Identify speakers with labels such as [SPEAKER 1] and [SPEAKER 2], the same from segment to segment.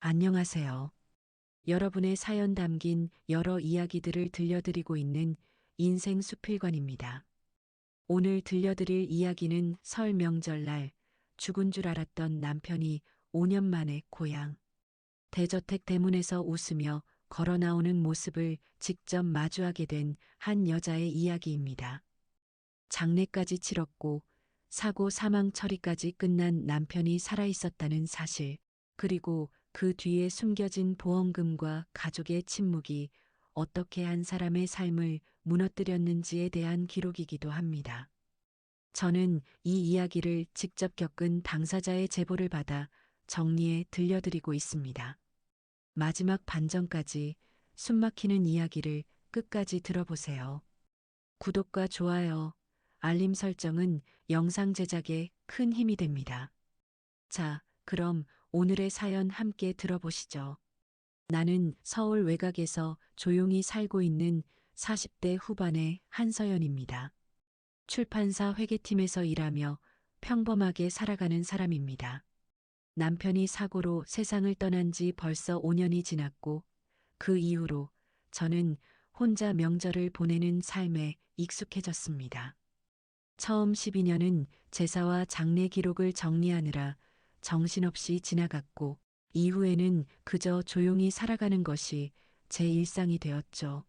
[SPEAKER 1] 안녕하세요. 여러분의 사연 담긴 여러 이야기들을 들려드리고 있는 인생 수필관입니다. 오늘 들려드릴 이야기는 설 명절날 죽은 줄 알았던 남편이 5년 만에 고향, 대저택 대문에서 웃으며 걸어 나오는 모습을 직접 마주하게 된 한 여자의 이야기입니다. 장례까지 치렀고 사고 사망 처리까지 끝난 남편이 살아 있었다는 사실, 그리고 그 뒤에 숨겨진 보험금과 가족의 침묵이 어떻게 한 사람의 삶을 무너뜨렸는지에 대한 기록이기도 합니다. 저는 이 이야기를 직접 겪은 당사자의 제보를 받아 정리해 들려드리고 있습니다. 마지막 반전까지 숨막히는 이야기를 끝까지 들어보세요. 구독과 좋아요, 알림 설정은 영상 제작에 큰 힘이 됩니다. 자, 그럼 오늘의 사연 함께 들어보시죠. 나는 서울 외곽에서 조용히 살고 있는 40대 후반의 한서연입니다. 출판사 회계팀에서 일하며 평범하게 살아가는 사람입니다. 남편이 사고로 세상을 떠난 지 벌써 5년이 지났고 그 이후로 저는 혼자 명절을 보내는 삶에 익숙해졌습니다. 처음 12년은 제사와 장례 기록을 정리하느라 정신없이 지나갔고, 이후에는 그저 조용히 살아가는 것이 제 일상이 되었죠.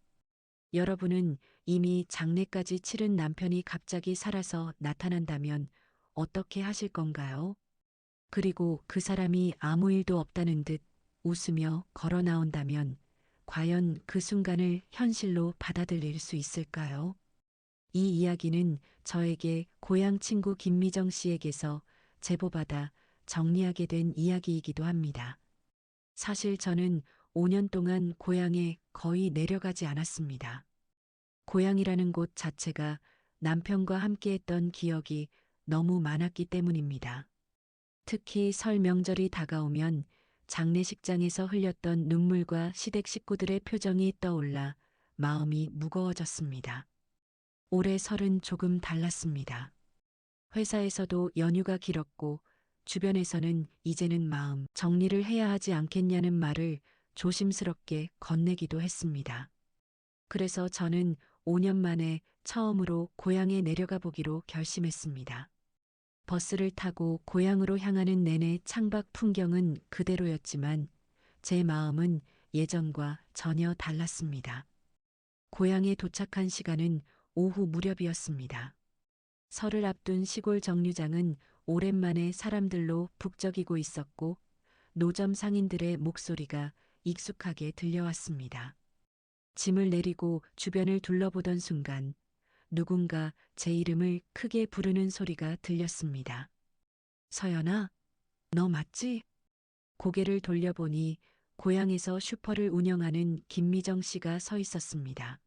[SPEAKER 1] 여러분은 이미 장례까지 치른 남편이 갑자기 살아서 나타난다면 어떻게 하실 건가요? 그리고 그 사람이 아무 일도 없다는 듯 웃으며 걸어 나온다면 과연 그 순간을 현실로 받아들일 수 있을까요? 이 이야기는 저에게 고향 친구 김미정 씨에게서 제보받아 정리하게 된 이야기이기도 합니다. 사실 저는 5년 동안 고향에 거의 내려가지 않았습니다. 고향이라는 곳 자체가 남편과 함께했던 기억이 너무 많았기 때문입니다. 특히 설 명절이 다가오면 장례식장에서 흘렸던 눈물과 시댁 식구들의 표정이 떠올라 마음이 무거워졌습니다. 올해 설은 조금 달랐습니다. 회사에서도 연휴가 길었고 주변에서는 이제는 마음 정리를 해야 하지 않겠냐는 말을 조심스럽게 건네기도 했습니다. 그래서 저는 5년 만에 처음으로 고향에 내려가 보기로 결심했습니다. 버스를 타고 고향으로 향하는 내내 창밖 풍경은 그대로였지만 제 마음은 예전과 전혀 달랐습니다. 고향에 도착한 시간은 오후 무렵이었습니다. 설을 앞둔 시골 정류장은 오랜만에 사람들로 북적이고 있었고 노점 상인들의 목소리가 익숙하게 들려왔습니다. 짐을 내리고 주변을 둘러보던 순간 누군가 제 이름을 크게 부르는 소리가 들렸습니다. 서연아, 너 맞지? 고개를 돌려보니 고향에서 슈퍼를 운영하는 김미정 씨가 서 있었습니다.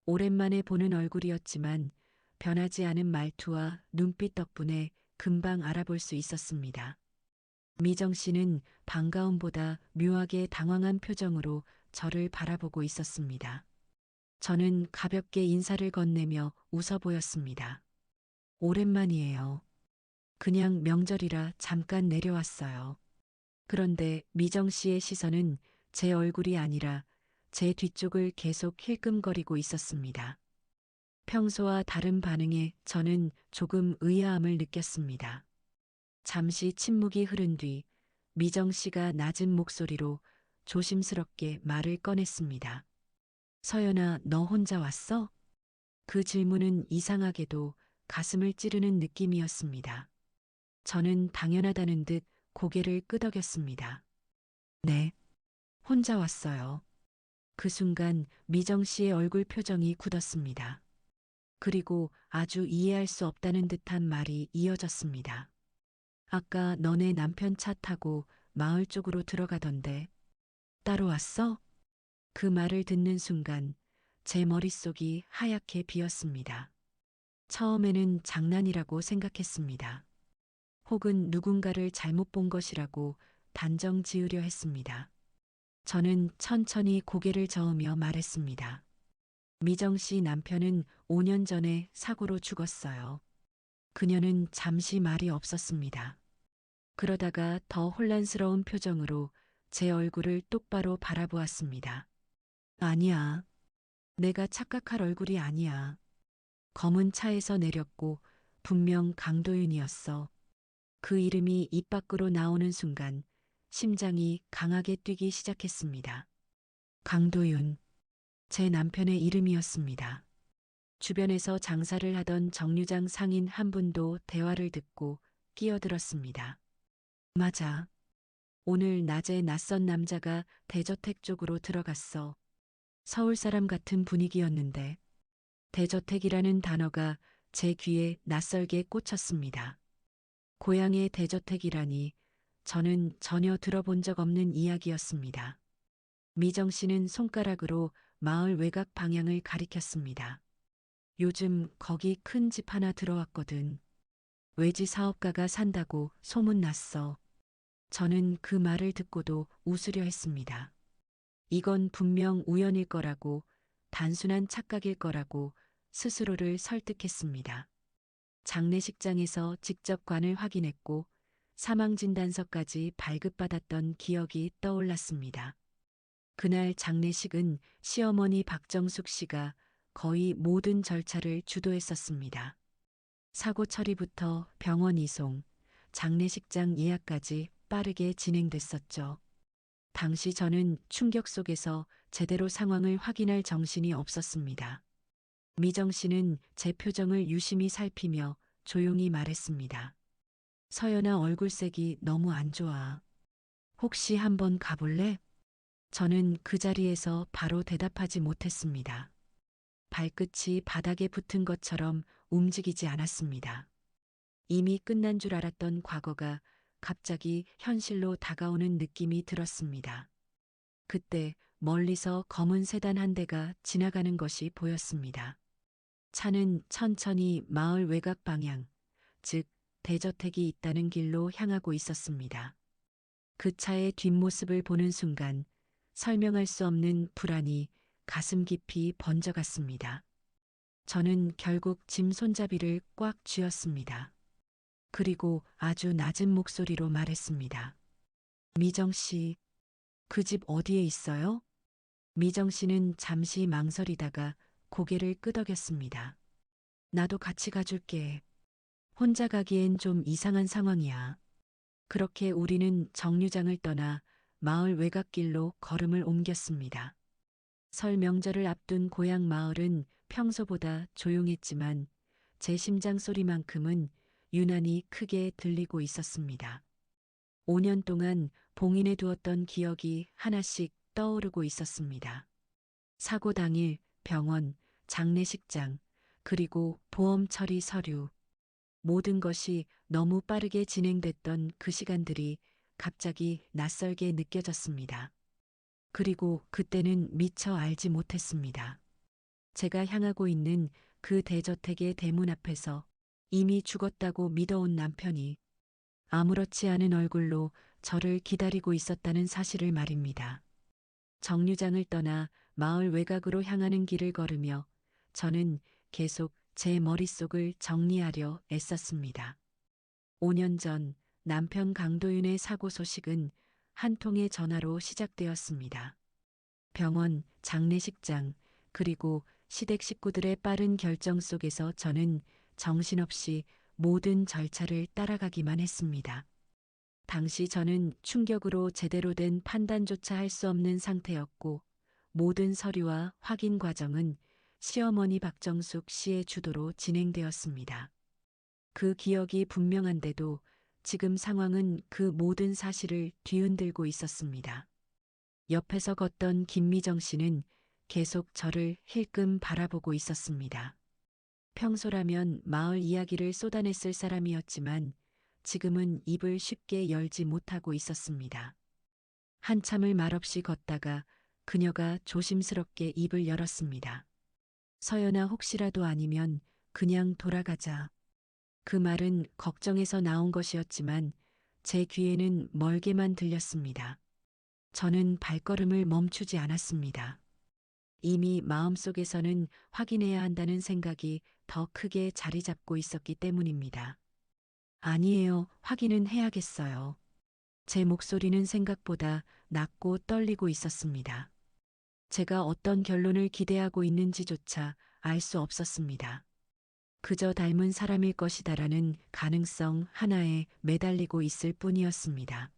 [SPEAKER 1] 오랜만에 보는 얼굴이었지만 변하지 않은 말투와 눈빛 덕분에 금방 알아볼 수 있었습니다. 미정 씨는 반가움보다 묘하게 당황한 표정으로 저를 바라보고 있었습니다. 저는 가볍게 인사를 건네며 웃어 보였습니다. 오랜만이에요. 그냥 명절이라 잠깐 내려왔어요. 그런데 미정 씨의 시선은 제 얼굴이 아니라 제 뒤쪽을 계속 힐끔거리고 있었습니다. 평소와 다른 반응에 저는 조금 의아함을 느꼈습니다. 잠시 침묵이 흐른 뒤 미정 씨가 낮은 목소리로 조심스럽게 말을 꺼냈습니다. 서연아, 너 혼자 왔어? 그 질문은 이상하게도 가슴을 찌르는 느낌이었습니다. 저는 당연하다는 듯 고개를 끄덕였습니다. 네, 혼자 왔어요. 그 순간 미정 씨의 얼굴 표정이 굳었습니다. 그리고 아주 이해할 수 없다는 듯한 말이 이어졌습니다. 아까 너네 남편 차 타고 마을 쪽으로 들어가던데 따로 왔어? 그 말을 듣는 순간 제 머릿속이 하얗게 비었습니다. 처음에는 장난이라고 생각했습니다. 혹은 누군가를 잘못 본 것이라고 단정 지으려 했습니다. 저는 천천히 고개를 저으며 말했습니다. 미정 씨 남편은 5년 전에 사고로 죽었어요. 그녀는 잠시 말이 없었습니다. 그러다가 더 혼란스러운 표정으로 제 얼굴을 똑바로 바라보았습니다. 아니야. 내가 착각할 얼굴이 아니야. 검은 차에서 내렸고 분명 강도윤이었어. 그 이름이 입 밖으로 나오는 순간 심장이 강하게 뛰기 시작했습니다. 강도윤, 제 남편의 이름이었습니다. 주변에서 장사를 하던 정류장 상인 한 분도 대화를 듣고 끼어들었습니다. 맞아. 오늘 낮에 낯선 남자가 대저택 쪽으로 들어갔어. 서울 사람 같은 분위기였는데 대저택이라는 단어가 제 귀에 낯설게 꽂혔습니다. 고향의 대저택이라니 저는 전혀 들어본 적 없는 이야기였습니다. 미정 씨는 손가락으로 마을 외곽 방향을 가리켰습니다. 요즘 거기 큰 집 하나 들어왔거든. 외지 사업가가 산다고 소문났어. 저는 그 말을 듣고도 웃으려 했습니다. 이건 분명 우연일 거라고, 단순한 착각일 거라고 스스로를 설득했습니다. 장례식장에서 직접 관을 확인했고 사망진단서까지 발급받았던 기억이 떠올랐습니다. 그날 장례식은 시어머니 박정숙 씨가 거의 모든 절차를 주도했었습니다. 사고 처리부터 병원 이송, 장례식장 예약까지 빠르게 진행됐었죠. 당시 저는 충격 속에서 제대로 상황을 확인할 정신이 없었습니다. 미정 씨는 제 표정을 유심히 살피며 조용히 말했습니다. 서연아, 얼굴색이 너무 안 좋아. 혹시 한번 가볼래? 저는 그 자리에서 바로 대답하지 못했습니다. 발끝이 바닥에 붙은 것처럼 움직이지 않았습니다. 이미 끝난 줄 알았던 과거가 갑자기 현실로 다가오는 느낌이 들었습니다. 그때 멀리서 검은 세단 한 대가 지나가는 것이 보였습니다. 차는 천천히 마을 외곽 방향, 즉 대저택이 있다는 길로 향하고 있었습니다. 그 차의 뒷모습을 보는 순간 설명할 수 없는 불안이 가슴 깊이 번져갔습니다. 저는 결국 짐 손잡이를 꽉 쥐었습니다. 그리고 아주 낮은 목소리로 말했습니다. 미정 씨, 그 집 어디에 있어요? 미정 씨는 잠시 망설이다가 고개를 끄덕였습니다. 나도 같이 가줄게. 혼자 가기엔 좀 이상한 상황이야. 그렇게 우리는 정류장을 떠나 마을 외곽길로 걸음을 옮겼습니다. 설 명절을 앞둔 고향 마을은 평소보다 조용했지만 제 심장 소리만큼은 유난히 크게 들리고 있었습니다. 5년 동안 봉인해 두었던 기억이 하나씩 떠오르고 있었습니다. 사고 당일 병원, 장례식장, 그리고 보험 처리 서류. 모든 것이 너무 빠르게 진행됐던 그 시간들이 갑자기 낯설게 느껴졌습니다. 그리고 그때는 미처 알지 못했습니다. 제가 향하고 있는 그 대저택의 대문 앞에서 이미 죽었다고 믿어온 남편이 아무렇지 않은 얼굴로 저를 기다리고 있었다는 사실을 말입니다. 정류장을 떠나 마을 외곽으로 향하는 길을 걸으며 저는 계속 제 머릿속을 정리하려 애썼습니다. 5년 전 남편 강도윤의 사고 소식은 한 통의 전화로 시작되었습니다. 병원, 장례식장, 그리고 시댁 식구들의 빠른 결정 속에서 저는 정신없이 모든 절차를 따라가기만 했습니다. 당시 저는 충격으로 제대로 된 판단조차 할 수 없는 상태였고 모든 서류와 확인 과정은 시어머니 박정숙 씨의 주도로 진행되었습니다. 그 기억이 분명한데도 지금 상황은 그 모든 사실을 뒤흔들고 있었습니다. 옆에서 걷던 김미정 씨는 계속 저를 힐끔 바라보고 있었습니다. 평소라면 마을 이야기를 쏟아냈을 사람이었지만 지금은 입을 쉽게 열지 못하고 있었습니다. 한참을 말없이 걷다가 그녀가 조심스럽게 입을 열었습니다. 서연아, 혹시라도 아니면 그냥 돌아가자. 그 말은 걱정에서 나온 것이었지만 제 귀에는 멀게만 들렸습니다. 저는 발걸음을 멈추지 않았습니다. 이미 마음속에서는 확인해야 한다는 생각이 더 크게 자리 잡고 있었기 때문입니다. 아니에요, 확인은 해야겠어요. 제 목소리는 생각보다 낮고 떨리고 있었습니다. 제가 어떤 결론을 기대하고 있는지조차 알 수 없었습니다. 그저 닮은 사람일 것이다라는 가능성 하나에 매달리고 있을 뿐이었습니다.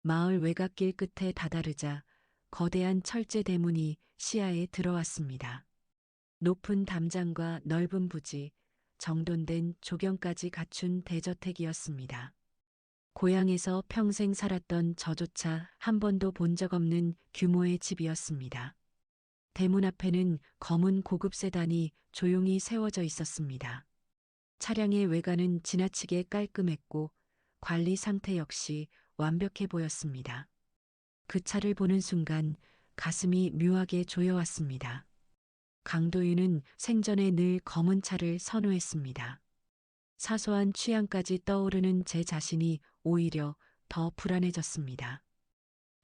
[SPEAKER 1] 마을 외곽길 끝에 다다르자 거대한 철제 대문이 시야에 들어왔습니다. 높은 담장과 넓은 부지, 정돈된 조경까지 갖춘 대저택이었습니다. 고향에서 평생 살았던 저조차 한 번도 본 적 없는 규모의 집이었습니다. 대문 앞에는 검은 고급 세단이 조용히 세워져 있었습니다. 차량의 외관은 지나치게 깔끔했고 관리 상태 역시 완벽해 보였습니다. 그 차를 보는 순간 가슴이 묘하게 조여왔습니다. 강도윤은 생전에 늘 검은 차를 선호했습니다. 사소한 취향까지 떠오르는 제 자신이 오히려 더 불안해졌습니다.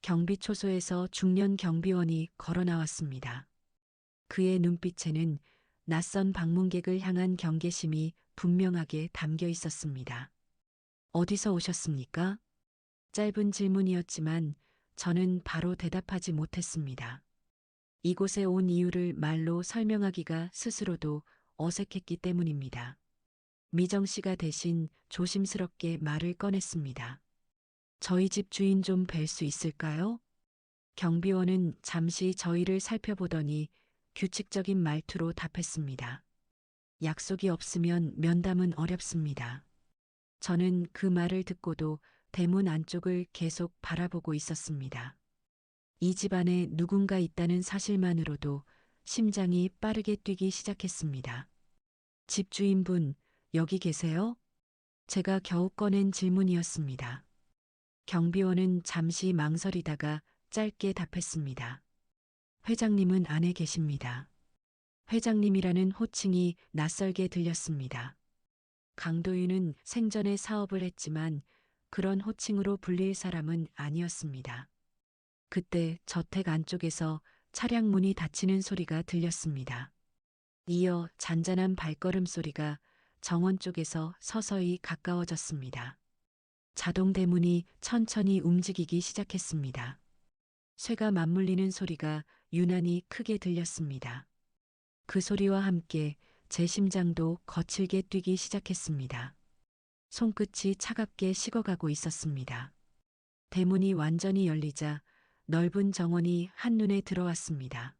[SPEAKER 1] 경비초소에서 중년 경비원이 걸어 나왔습니다. 그의 눈빛에는 낯선 방문객을 향한 경계심이 분명하게 담겨 있었습니다. 어디서 오셨습니까? 짧은 질문이었지만 저는 바로 대답하지 못했습니다. 이곳에 온 이유를 말로 설명하기가 스스로도 어색했기 때문입니다. 미정 씨가 대신 조심스럽게 말을 꺼냈습니다. 저희 집 주인 좀 뵐 수 있을까요? 경비원은 잠시 저희를 살펴보더니 규칙적인 말투로 답했습니다. 약속이 없으면 면담은 어렵습니다. 저는 그 말을 듣고도 대문 안쪽을 계속 바라보고 있었습니다. 이 집 안에 누군가 있다는 사실만으로도 심장이 빠르게 뛰기 시작했습니다. 집주인분, 여기 계세요? 제가 겨우 꺼낸 질문이었습니다. 경비원은 잠시 망설이다가 짧게 답했습니다. 회장님은 안에 계십니다. 회장님이라는 호칭이 낯설게 들렸습니다. 강도윤은 생전에 사업을 했지만 그런 호칭으로 불릴 사람은 아니었습니다. 그때 저택 안쪽에서 차량 문이 닫히는 소리가 들렸습니다. 이어 잔잔한 발걸음 소리가 정원 쪽에서 서서히 가까워졌습니다. 자동 대문이 천천히 움직이기 시작했습니다. 쇠가 맞물리는 소리가 유난히 크게 들렸습니다. 그 소리와 함께 제 심장도 거칠게 뛰기 시작했습니다. 손끝이 차갑게 식어가고 있었습니다. 대문이 완전히 열리자 넓은 정원이 한눈에 들어왔습니다.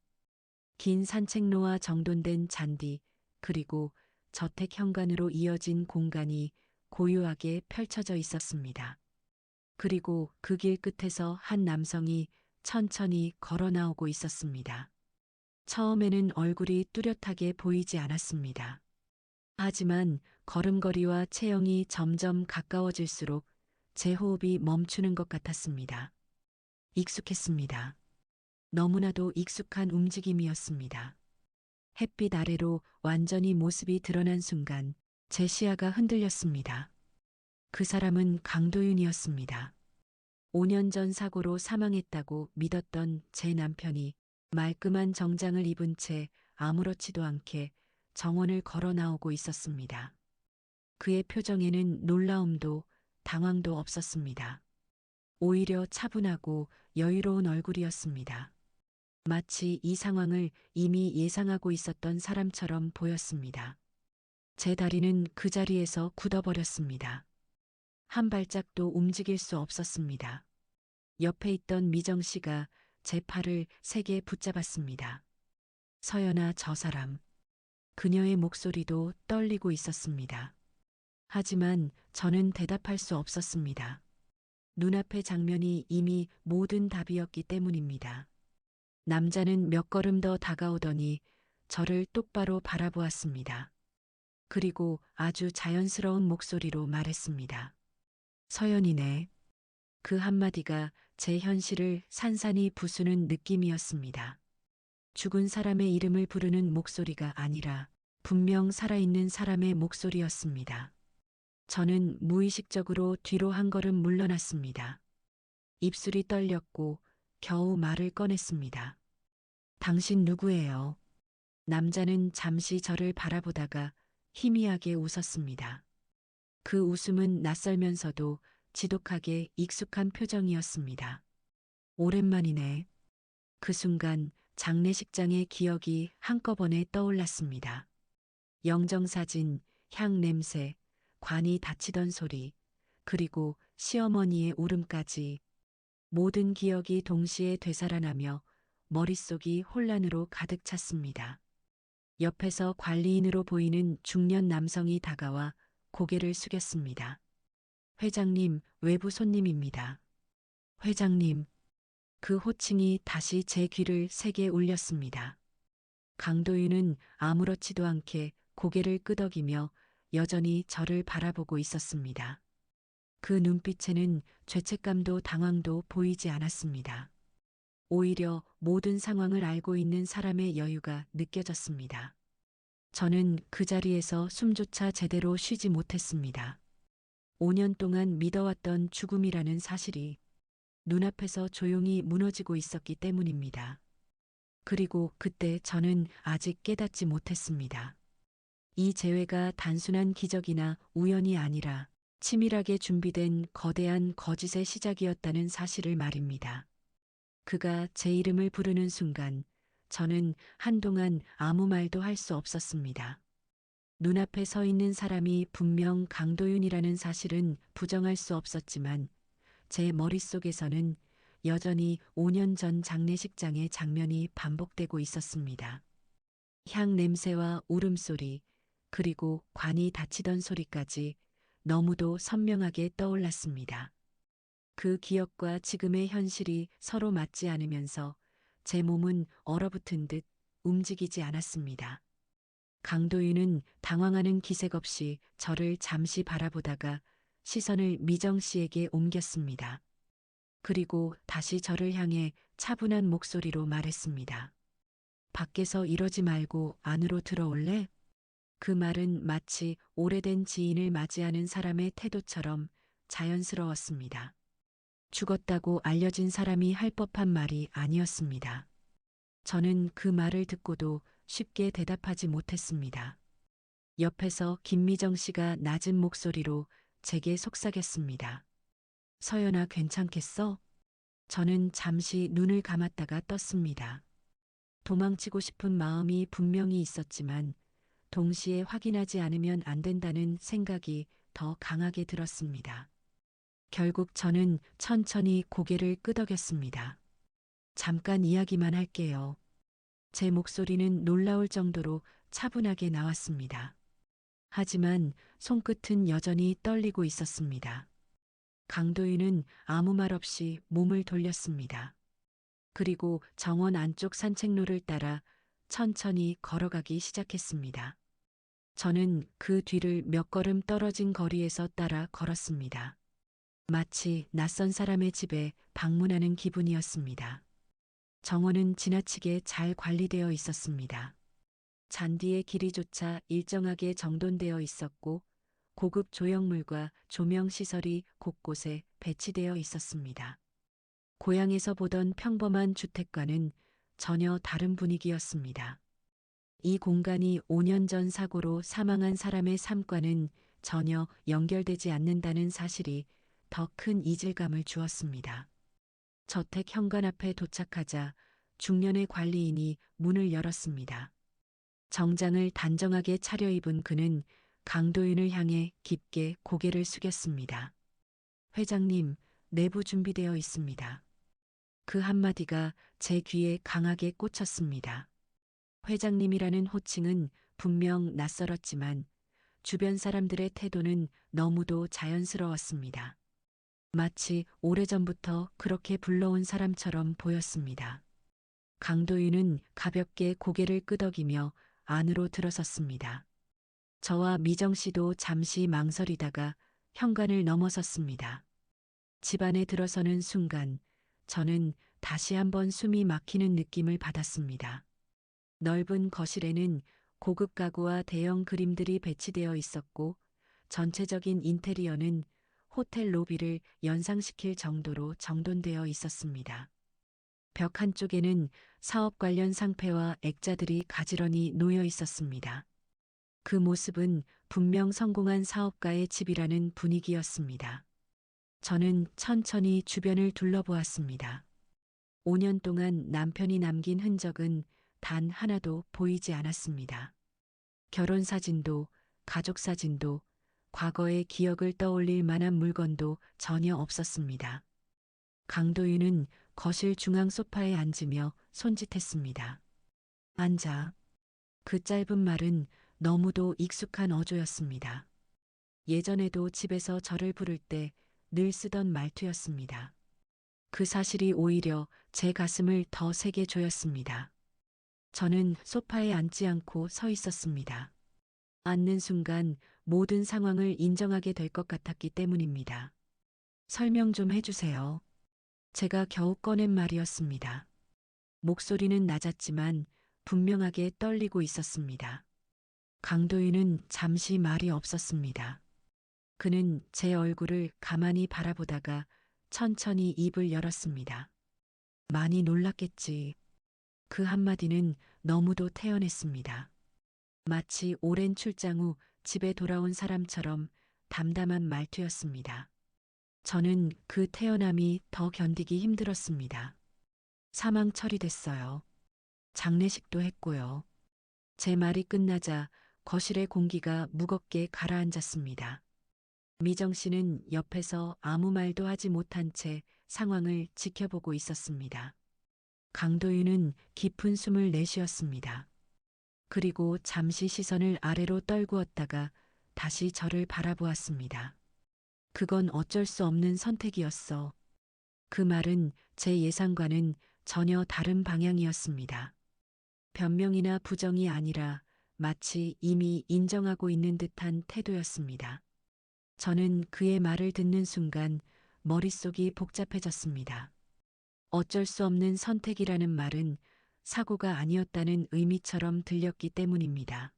[SPEAKER 1] 긴 산책로와 정돈된 잔디, 그리고 저택 현관으로 이어진 공간이 고요하게 펼쳐져 있었습니다. 그리고 그 길 끝에서 한 남성이 천천히 걸어 나오고 있었습니다. 처음에는 얼굴이 뚜렷하게 보이지 않았습니다. 하지만 걸음걸이와 체형이 점점 가까워질수록 제 호흡이 멈추는 것 같았습니다. 익숙했습니다. 너무나도 익숙한 움직임이었습니다. 햇빛 아래로 완전히 모습이 드러난 순간 제 시야가 흔들렸습니다. 그 사람은 강도윤이었습니다. 5년 전 사고로 사망했다고 믿었던 제 남편이 말끔한 정장을 입은 채 아무렇지도 않게 정원을 걸어 나오고 있었습니다. 그의 표정에는 놀라움도 당황도 없었습니다. 오히려 차분하고 여유로운 얼굴이었습니다. 마치 이 상황을 이미 예상하고 있었던 사람처럼 보였습니다. 제 다리는 그 자리에서 굳어버렸습니다. 한 발짝도 움직일 수 없었습니다. 옆에 있던 미정 씨가 제 팔을 세게 붙잡았습니다. 서연아, 저 사람. 그녀의 목소리도 떨리고 있었습니다. 하지만 저는 대답할 수 없었습니다. 눈앞의 장면이 이미 모든 답이었기 때문입니다. 남자는 몇 걸음 더 다가오더니 저를 똑바로 바라보았습니다. 그리고 아주 자연스러운 목소리로 말했습니다. 서연이네. 그 한마디가 제 현실을 산산이 부수는 느낌이었습니다. 죽은 사람의 이름을 부르는 목소리가 아니라 분명 살아있는 사람의 목소리였습니다. 저는 무의식적으로 뒤로 한 걸음 물러났습니다. 입술이 떨렸고 겨우 말을 꺼냈습니다. 당신 누구예요? 남자는 잠시 저를 바라보다가 희미하게 웃었습니다. 그 웃음은 낯설면서도 지독하게 익숙한 표정이었습니다. 오랜만이네. 그 순간 장례식장의 기억이 한꺼번에 떠올랐습니다. 영정사진, 향 냄새, 관이 닫히던 소리, 그리고 시어머니의 울음까지 모든 기억이 동시에 되살아나며 머릿속이 혼란으로 가득 찼습니다. 옆에서 관리인으로 보이는 중년 남성이 다가와 고개를 숙였습니다. 회장님, 외부 손님입니다. 회장님, 그 호칭이 다시 제 귀를 세게 울렸습니다. 강도윤은 아무렇지도 않게 고개를 끄덕이며 여전히 저를 바라보고 있었습니다. 그 눈빛에는 죄책감도 당황도 보이지 않았습니다. 오히려 모든 상황을 알고 있는 사람의 여유가 느껴졌습니다. 저는 그 자리에서 숨조차 제대로 쉬지 못했습니다. 5년 동안 믿어왔던 죽음이라는 사실이 눈앞에서 조용히 무너지고 있었기 때문입니다. 그리고 그때 저는 아직 깨닫지 못했습니다. 이 재회가 단순한 기적이나 우연이 아니라 치밀하게 준비된 거대한 거짓의 시작이었다는 사실을 말입니다. 그가 제 이름을 부르는 순간 저는 한동안 아무 말도 할 수 없었습니다. 눈앞에 서 있는 사람이 분명 강도윤이라는 사실은 부정할 수 없었지만 제 머릿속에서는 여전히 5년 전 장례식장의 장면이 반복되고 있었습니다. 향 냄새와 울음소리, 그리고 관이 닫히던 소리까지 너무도 선명하게 떠올랐습니다. 그 기억과 지금의 현실이 서로 맞지 않으면서 제 몸은 얼어붙은 듯 움직이지 않았습니다. 강도윤은 당황하는 기색 없이 저를 잠시 바라보다가 시선을 미정 씨에게 옮겼습니다. 그리고 다시 저를 향해 차분한 목소리로 말했습니다. 밖에서 이러지 말고 안으로 들어올래? 그 말은 마치 오래된 지인을 맞이하는 사람의 태도처럼 자연스러웠습니다. 죽었다고 알려진 사람이 할 법한 말이 아니었습니다. 저는 그 말을 듣고도 쉽게 대답하지 못했습니다. 옆에서 김미정 씨가 낮은 목소리로 제게 속삭였습니다. 서연아, 괜찮겠어? 저는 잠시 눈을 감았다가 떴습니다. 도망치고 싶은 마음이 분명히 있었지만 동시에 확인하지 않으면 안 된다는 생각이 더 강하게 들었습니다. 결국 저는 천천히 고개를 끄덕였습니다. 잠깐 이야기만 할게요. 제 목소리는 놀라울 정도로 차분하게 나왔습니다. 하지만 손끝은 여전히 떨리고 있었습니다. 강도윤은 아무 말 없이 몸을 돌렸습니다. 그리고 정원 안쪽 산책로를 따라 천천히 걸어가기 시작했습니다. 저는 그 뒤를 몇 걸음 떨어진 거리에서 따라 걸었습니다. 마치 낯선 사람의 집에 방문하는 기분이었습니다. 정원은 지나치게 잘 관리되어 있었습니다. 잔디의 길이조차 일정하게 정돈되어 있었고 고급 조형물과 조명 시설이 곳곳에 배치되어 있었습니다. 고향에서 보던 평범한 주택과는 전혀 다른 분위기였습니다. 이 공간이 5년 전 사고로 사망한 사람의 삶과는 전혀 연결되지 않는다는 사실이 더 큰 이질감을 주었습니다. 저택 현관 앞에 도착하자 중년의 관리인이 문을 열었습니다. 정장을 단정하게 차려입은 그는 강도윤을 향해 깊게 고개를 숙였습니다. 회장님, 내부 준비되어 있습니다. 그 한마디가 제 귀에 강하게 꽂혔습니다. 회장님이라는 호칭은 분명 낯설었지만 주변 사람들의 태도는 너무도 자연스러웠습니다. 마치 오래전부터 그렇게 불러온 사람처럼 보였습니다. 강도윤은 가볍게 고개를 끄덕이며 안으로 들어섰습니다. 저와 미정 씨도 잠시 망설이다가 현관을 넘어섰습니다. 집 안에 들어서는 순간 저는 다시 한번 숨이 막히는 느낌을 받았습니다. 넓은 거실에는 고급 가구와 대형 그림들이 배치되어 있었고 전체적인 인테리어는 호텔 로비를 연상시킬 정도로 정돈되어 있었습니다. 벽 한쪽에는 사업 관련 상패와 액자들이 가지런히 놓여 있었습니다. 그 모습은 분명 성공한 사업가의 집이라는 분위기였습니다. 저는 천천히 주변을 둘러보았습니다. 5년 동안 남편이 남긴 흔적은 단 하나도 보이지 않았습니다. 결혼 사진도, 가족 사진도, 과거의 기억을 떠올릴 만한 물건도 전혀 없었습니다. 강도윤은 거실 중앙 소파에 앉으며 손짓했습니다. 앉아. 그 짧은 말은 너무도 익숙한 어조였습니다. 예전에도 집에서 저를 부를 때 늘 쓰던 말투였습니다. 그 사실이 오히려 제 가슴을 더 세게 조였습니다. 저는 소파에 앉지 않고 서 있었습니다. 앉는 순간 모든 상황을 인정하게 될 것 같았기 때문입니다. 설명 좀 해주세요. 제가 겨우 꺼낸 말이었습니다. 목소리는 낮았지만 분명하게 떨리고 있었습니다. 강도윤은 잠시 말이 없었습니다. 그는 제 얼굴을 가만히 바라보다가 천천히 입을 열었습니다. 많이 놀랐겠지. 그 한마디는 너무도 태연했습니다. 마치 오랜 출장 후 집에 돌아온 사람처럼 담담한 말투였습니다. 저는 그 태연함이 더 견디기 힘들었습니다. 사망 처리됐어요. 장례식도 했고요. 제 말이 끝나자 거실의 공기가 무겁게 가라앉았습니다. 미정 씨는 옆에서 아무 말도 하지 못한 채 상황을 지켜보고 있었습니다. 강도윤은 깊은 숨을 내쉬었습니다. 그리고 잠시 시선을 아래로 떨구었다가 다시 저를 바라보았습니다. 그건 어쩔 수 없는 선택이었어. 그 말은 제 예상과는 전혀 다른 방향이었습니다. 변명이나 부정이 아니라 마치 이미 인정하고 있는 듯한 태도였습니다. 저는 그의 말을 듣는 순간 머릿속이 복잡해졌습니다. 어쩔 수 없는 선택이라는 말은 사고가 아니었다는 의미처럼 들렸기 때문입니다.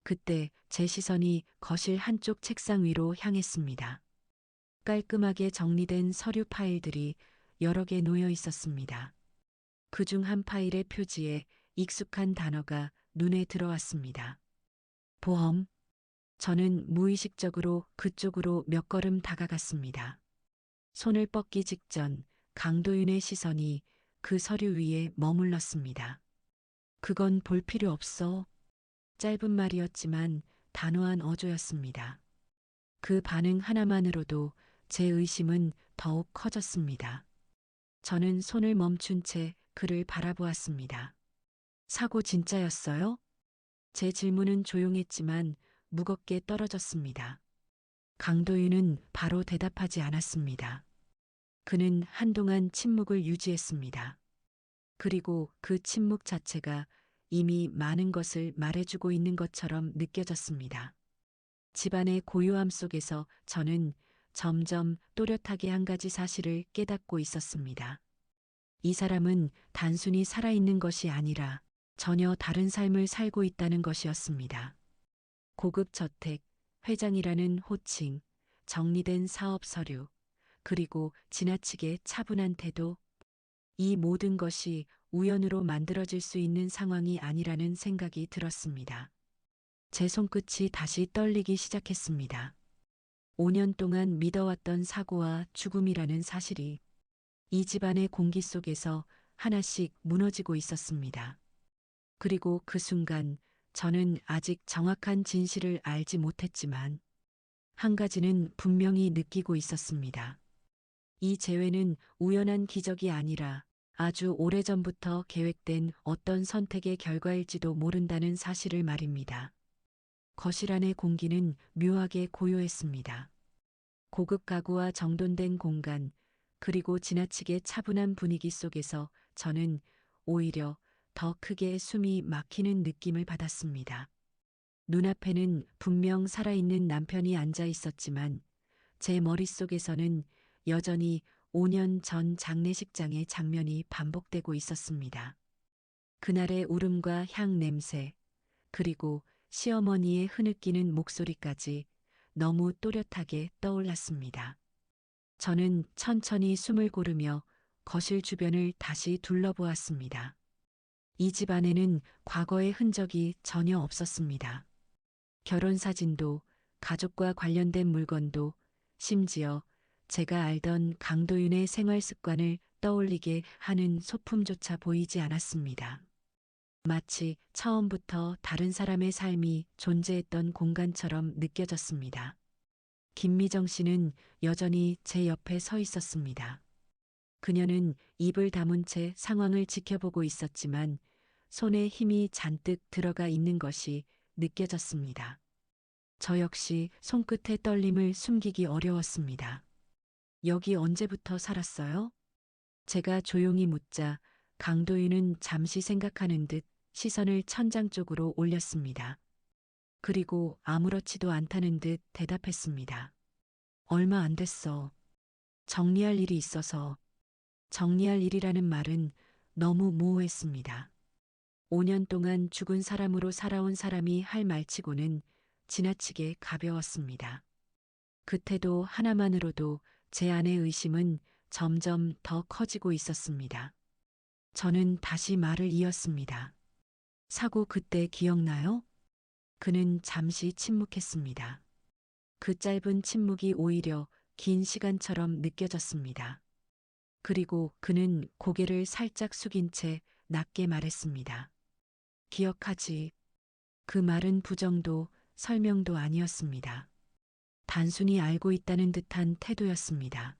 [SPEAKER 1] 그때 제 시선이 거실 한쪽 책상 위로 향했습니다. 깔끔하게 정리된 서류 파일들이 여러 개 놓여 있었습니다. 그중 한 파일의 표지에 익숙한 단어가 눈에 들어왔습니다. 보험. 저는 무의식적으로 그쪽으로 몇 걸음 다가갔습니다. 손을 뻗기 직전 강도윤의 시선이 그 서류 위에 머물렀습니다. 그건 볼 필요 없어. 짧은 말이었지만 단호한 어조였습니다. 그 반응 하나만으로도 제 의심은 더욱 커졌습니다. 저는 손을 멈춘 채 그를 바라보았습니다. 사고 진짜였어요? 제 질문은 조용했지만 무겁게 떨어졌습니다. 강도윤은 바로 대답하지 않았습니다. 그는 한동안 침묵을 유지했습니다. 그리고 그 침묵 자체가 이미 많은 것을 말해주고 있는 것처럼 느껴졌습니다. 집안의 고요함 속에서 저는 점점 또렷하게 한 가지 사실을 깨닫고 있었습니다. 이 사람은 단순히 살아있는 것이 아니라 전혀 다른 삶을 살고 있다는 것이었습니다. 고급 저택, 회장이라는 호칭, 정리된 사업 서류, 그리고 지나치게 차분한 태도, 이 모든 것이 우연으로 만들어질 수 있는 상황이 아니라는 생각이 들었습니다. 제 손끝이 다시 떨리기 시작했습니다. 5년 동안 믿어왔던 사고와 죽음이라는 사실이 이 집안의 공기 속에서 하나씩 무너지고 있었습니다. 그리고 그 순간 저는 아직 정확한 진실을 알지 못했지만 한 가지는 분명히 느끼고 있었습니다. 이 재회는 우연한 기적이 아니라 아주 오래전부터 계획된 어떤 선택의 결과일지도 모른다는 사실을 말입니다. 거실 안의 공기는 묘하게 고요했습니다. 고급 가구와 정돈된 공간, 그리고 지나치게 차분한 분위기 속에서 저는 오히려 더 크게 숨이 막히는 느낌을 받았습니다. 눈앞에는 분명 살아있는 남편이 앉아 있었지만 제 머릿속에서는 여전히 5년 전 장례식장의 장면이 반복되고 있었습니다. 그날의 울음과 향 냄새, 그리고 시어머니의 흐느끼는 목소리까지 너무 또렷하게 떠올랐습니다. 저는 천천히 숨을 고르며 거실 주변을 다시 둘러보았습니다. 이 집 안에는 과거의 흔적이 전혀 없었습니다. 결혼 사진도, 가족과 관련된 물건도, 심지어 제가 알던 강도윤의 생활 습관을 떠올리게 하는 소품조차 보이지 않았습니다. 마치 처음부터 다른 사람의 삶이 존재했던 공간처럼 느껴졌습니다. 김미정 씨는 여전히 제 옆에 서 있었습니다. 그녀는 입을 다문 채 상황을 지켜보고 있었지만 손에 힘이 잔뜩 들어가 있는 것이 느껴졌습니다. 저 역시 손끝의 떨림을 숨기기 어려웠습니다. 여기 언제부터 살았어요? 제가 조용히 묻자 강도윤은 잠시 생각하는 듯 시선을 천장 쪽으로 올렸습니다. 그리고 아무렇지도 않다는 듯 대답했습니다. 얼마 안 됐어. 정리할 일이 있어서. 정리할 일이라는 말은 너무 모호했습니다. 5년 동안 죽은 사람으로 살아온 사람이 할 말치고는 지나치게 가벼웠습니다. 그 태도 하나만으로도 제 안의 의심은 점점 더 커지고 있었습니다. 저는 다시 말을 이었습니다. 사고 그때 기억나요? 그는 잠시 침묵했습니다. 그 짧은 침묵이 오히려 긴 시간처럼 느껴졌습니다. 그리고 그는 고개를 살짝 숙인 채 낮게 말했습니다. 기억하지. 그 말은 부정도 설명도 아니었습니다. 단순히 알고 있다는 듯한 태도였습니다.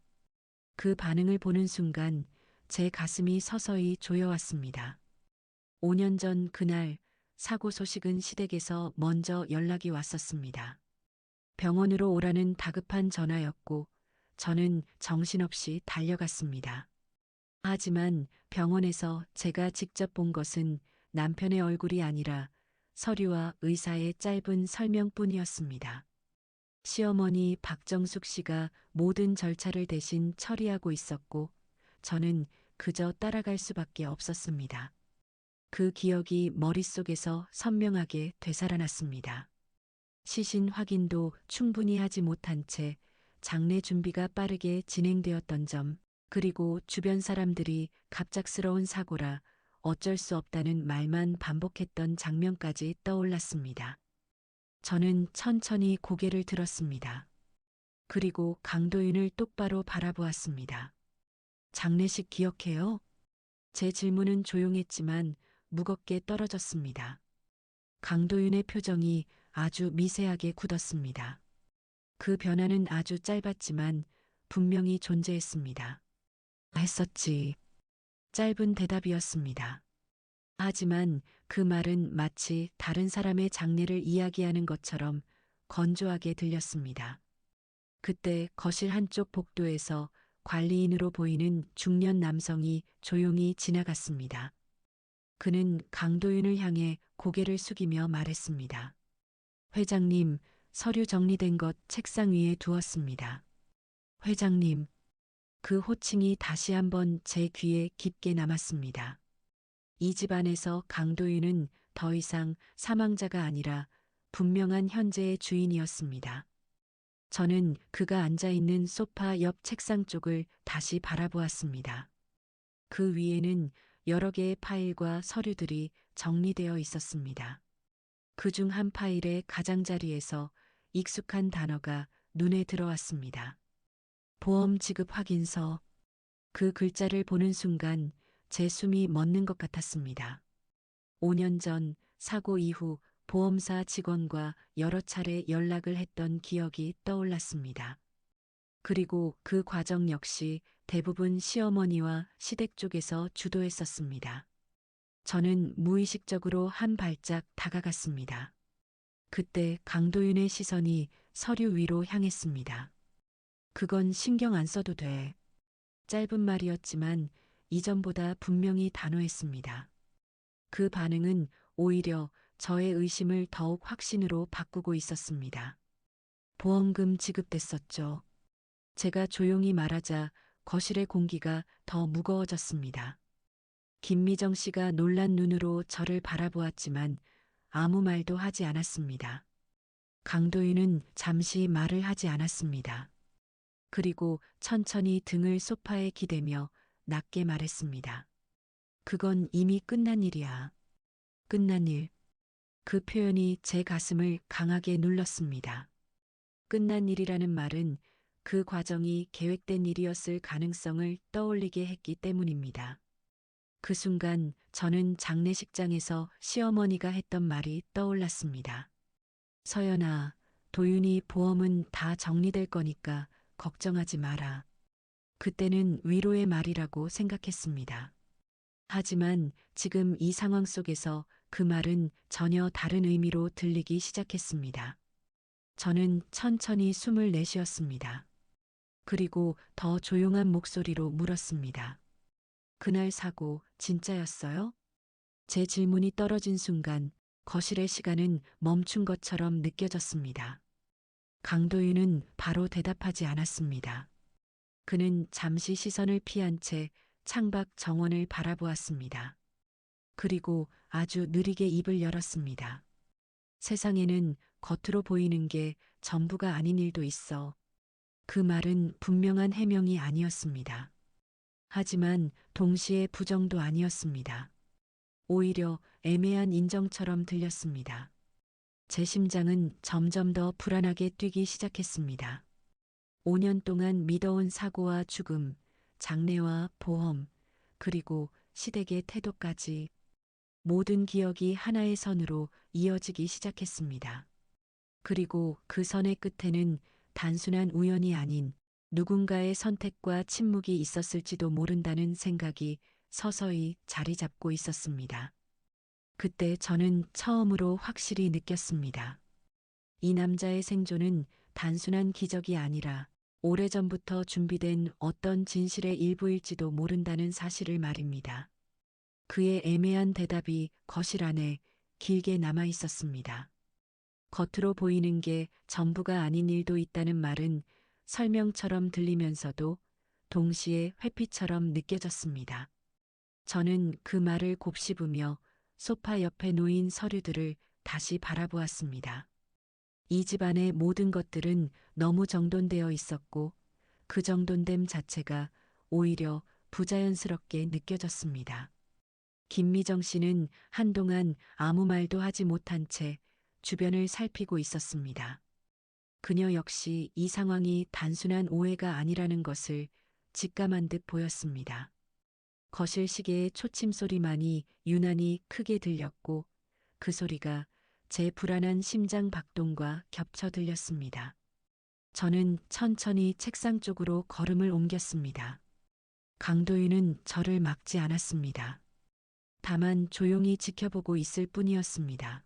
[SPEAKER 1] 그 반응을 보는 순간 제 가슴이 서서히 조여왔습니다. 5년 전 그날 사고 소식은 시댁에서 먼저 연락이 왔었습니다. 병원으로 오라는 다급한 전화였고 저는 정신없이 달려갔습니다. 하지만 병원에서 제가 직접 본 것은 남편의 얼굴이 아니라 서류와 의사의 짧은 설명뿐이었습니다. 시어머니 박정숙 씨가 모든 절차를 대신 처리하고 있었고 저는 그저 따라갈 수밖에 없었습니다. 그 기억이 머릿속에서 선명하게 되살아났습니다. 시신 확인도 충분히 하지 못한 채 장례 준비가 빠르게 진행되었던 점, 그리고 주변 사람들이 갑작스러운 사고라 어쩔 수 없다는 말만 반복했던 장면까지 떠올랐습니다. 저는 천천히 고개를 들었습니다. 그리고 강도윤을 똑바로 바라보았습니다. 장례식 기억해요? 제 질문은 조용했지만 무겁게 떨어졌습니다. 강도윤의 표정이 아주 미세하게 굳었습니다. 그 변화는 아주 짧았지만 분명히 존재했습니다. 했었지. 짧은 대답이었습니다. 하지만 그 말은 마치 다른 사람의 장례를 이야기하는 것처럼 건조하게 들렸습니다. 그때 거실 한쪽 복도에서 관리인으로 보이는 중년 남성이 조용히 지나갔습니다. 그는 강도윤을 향해 고개를 숙이며 말했습니다. 회장님, 서류 정리된 것 책상 위에 두었습니다. 회장님, 그 호칭이 다시 한번 제 귀에 깊게 남았습니다. 이 집안에서 강도윤은 더 이상 사망자가 아니라 분명한 현재의 주인이었습니다. 저는 그가 앉아 있는 소파 옆 책상 쪽을 다시 바라보았습니다. 그 위에는 여러 개의 파일과 서류들이 정리되어 있었습니다. 그중 한 파일의 가장자리에서 익숙한 단어가 눈에 들어왔습니다. 보험 지급 확인서. 그 글자를 보는 순간 제 숨이 멎는 것 같았습니다. 5년 전 사고 이후 보험사 직원과 여러 차례 연락을 했던 기억이 떠올랐습니다. 그리고 그 과정 역시 대부분 시어머니와 시댁 쪽에서 주도했었습니다. 저는 무의식적으로 한 발짝 다가갔습니다. 그때 강도윤의 시선이 서류 위로 향했습니다. 그건 신경 안 써도 돼. 짧은 말이었지만 이전보다 분명히 단호했습니다. 그 반응은 오히려 저의 의심을 더욱 확신으로 바꾸고 있었습니다. 보험금 지급됐었죠. 제가 조용히 말하자 거실의 공기가 더 무거워졌습니다. 김미정 씨가 놀란 눈으로 저를 바라보았지만 아무 말도 하지 않았습니다. 강도윤은 잠시 말을 하지 않았습니다. 그리고 천천히 등을 소파에 기대며 낮게 말했습니다. 그건 이미 끝난 일이야. 끝난 일. 그 표현이 제 가슴을 강하게 눌렀습니다. 끝난 일이라는 말은 그 과정이 계획된 일이었을 가능성을 떠올리게 했기 때문입니다. 그 순간 저는 장례식장에서 시어머니가 했던 말이 떠올랐습니다. 서연아, 도윤이 보험은 다 정리될 거니까 걱정하지 마라. 그때는 위로의 말이라고 생각했습니다. 하지만 지금 이 상황 속에서 그 말은 전혀 다른 의미로 들리기 시작했습니다. 저는 천천히 숨을 내쉬었습니다. 그리고 더 조용한 목소리로 물었습니다. 그날 사고 진짜였어요? 제 질문이 떨어진 순간 거실의 시간은 멈춘 것처럼 느껴졌습니다. 강도윤은 바로 대답하지 않았습니다. 그는 잠시 시선을 피한 채 창밖 정원을 바라보았습니다. 그리고 아주 느리게 입을 열었습니다. 세상에는 겉으로 보이는 게 전부가 아닌 일도 있어. 그 말은 분명한 해명이 아니었습니다. 하지만 동시에 부정도 아니었습니다. 오히려 애매한 인정처럼 들렸습니다. 제 심장은 점점 더 불안하게 뛰기 시작했습니다. 5년 동안 믿어온 사고와 죽음, 장래와 보험, 그리고 시댁의 태도까지 모든 기억이 하나의 선으로 이어지기 시작했습니다. 그리고 그 선의 끝에는 단순한 우연이 아닌 누군가의 선택과 침묵이 있었을지도 모른다는 생각이 서서히 자리 잡고 있었습니다. 그때 저는 처음으로 확실히 느꼈습니다. 이 남자의 생존은 단순한 기적이 아니라 오래전부터 준비된 어떤 진실의 일부일지도 모른다는 사실을 말입니다. 그의 애매한 대답이 거실 안에 길게 남아 있었습니다. 겉으로 보이는 게 전부가 아닌 일도 있다는 말은 설명처럼 들리면서도 동시에 회피처럼 느껴졌습니다. 저는 그 말을 곱씹으며 소파 옆에 놓인 서류들을 다시 바라보았습니다. 이 집안의 모든 것들은 너무 정돈되어 있었고 그 정돈됨 자체가 오히려 부자연스럽게 느껴졌습니다. 김미정 씨는 한동안 아무 말도 하지 못한 채 주변을 살피고 있었습니다. 그녀 역시 이 상황이 단순한 오해가 아니라는 것을 직감한 듯 보였습니다. 거실 시계의 초침 소리만이 유난히 크게 들렸고 그 소리가 제 불안한 심장 박동과 겹쳐 들렸습니다. 저는 천천히 책상 쪽으로 걸음을 옮겼습니다. 강도윤은 저를 막지 않았습니다. 다만 조용히 지켜보고 있을 뿐이었습니다.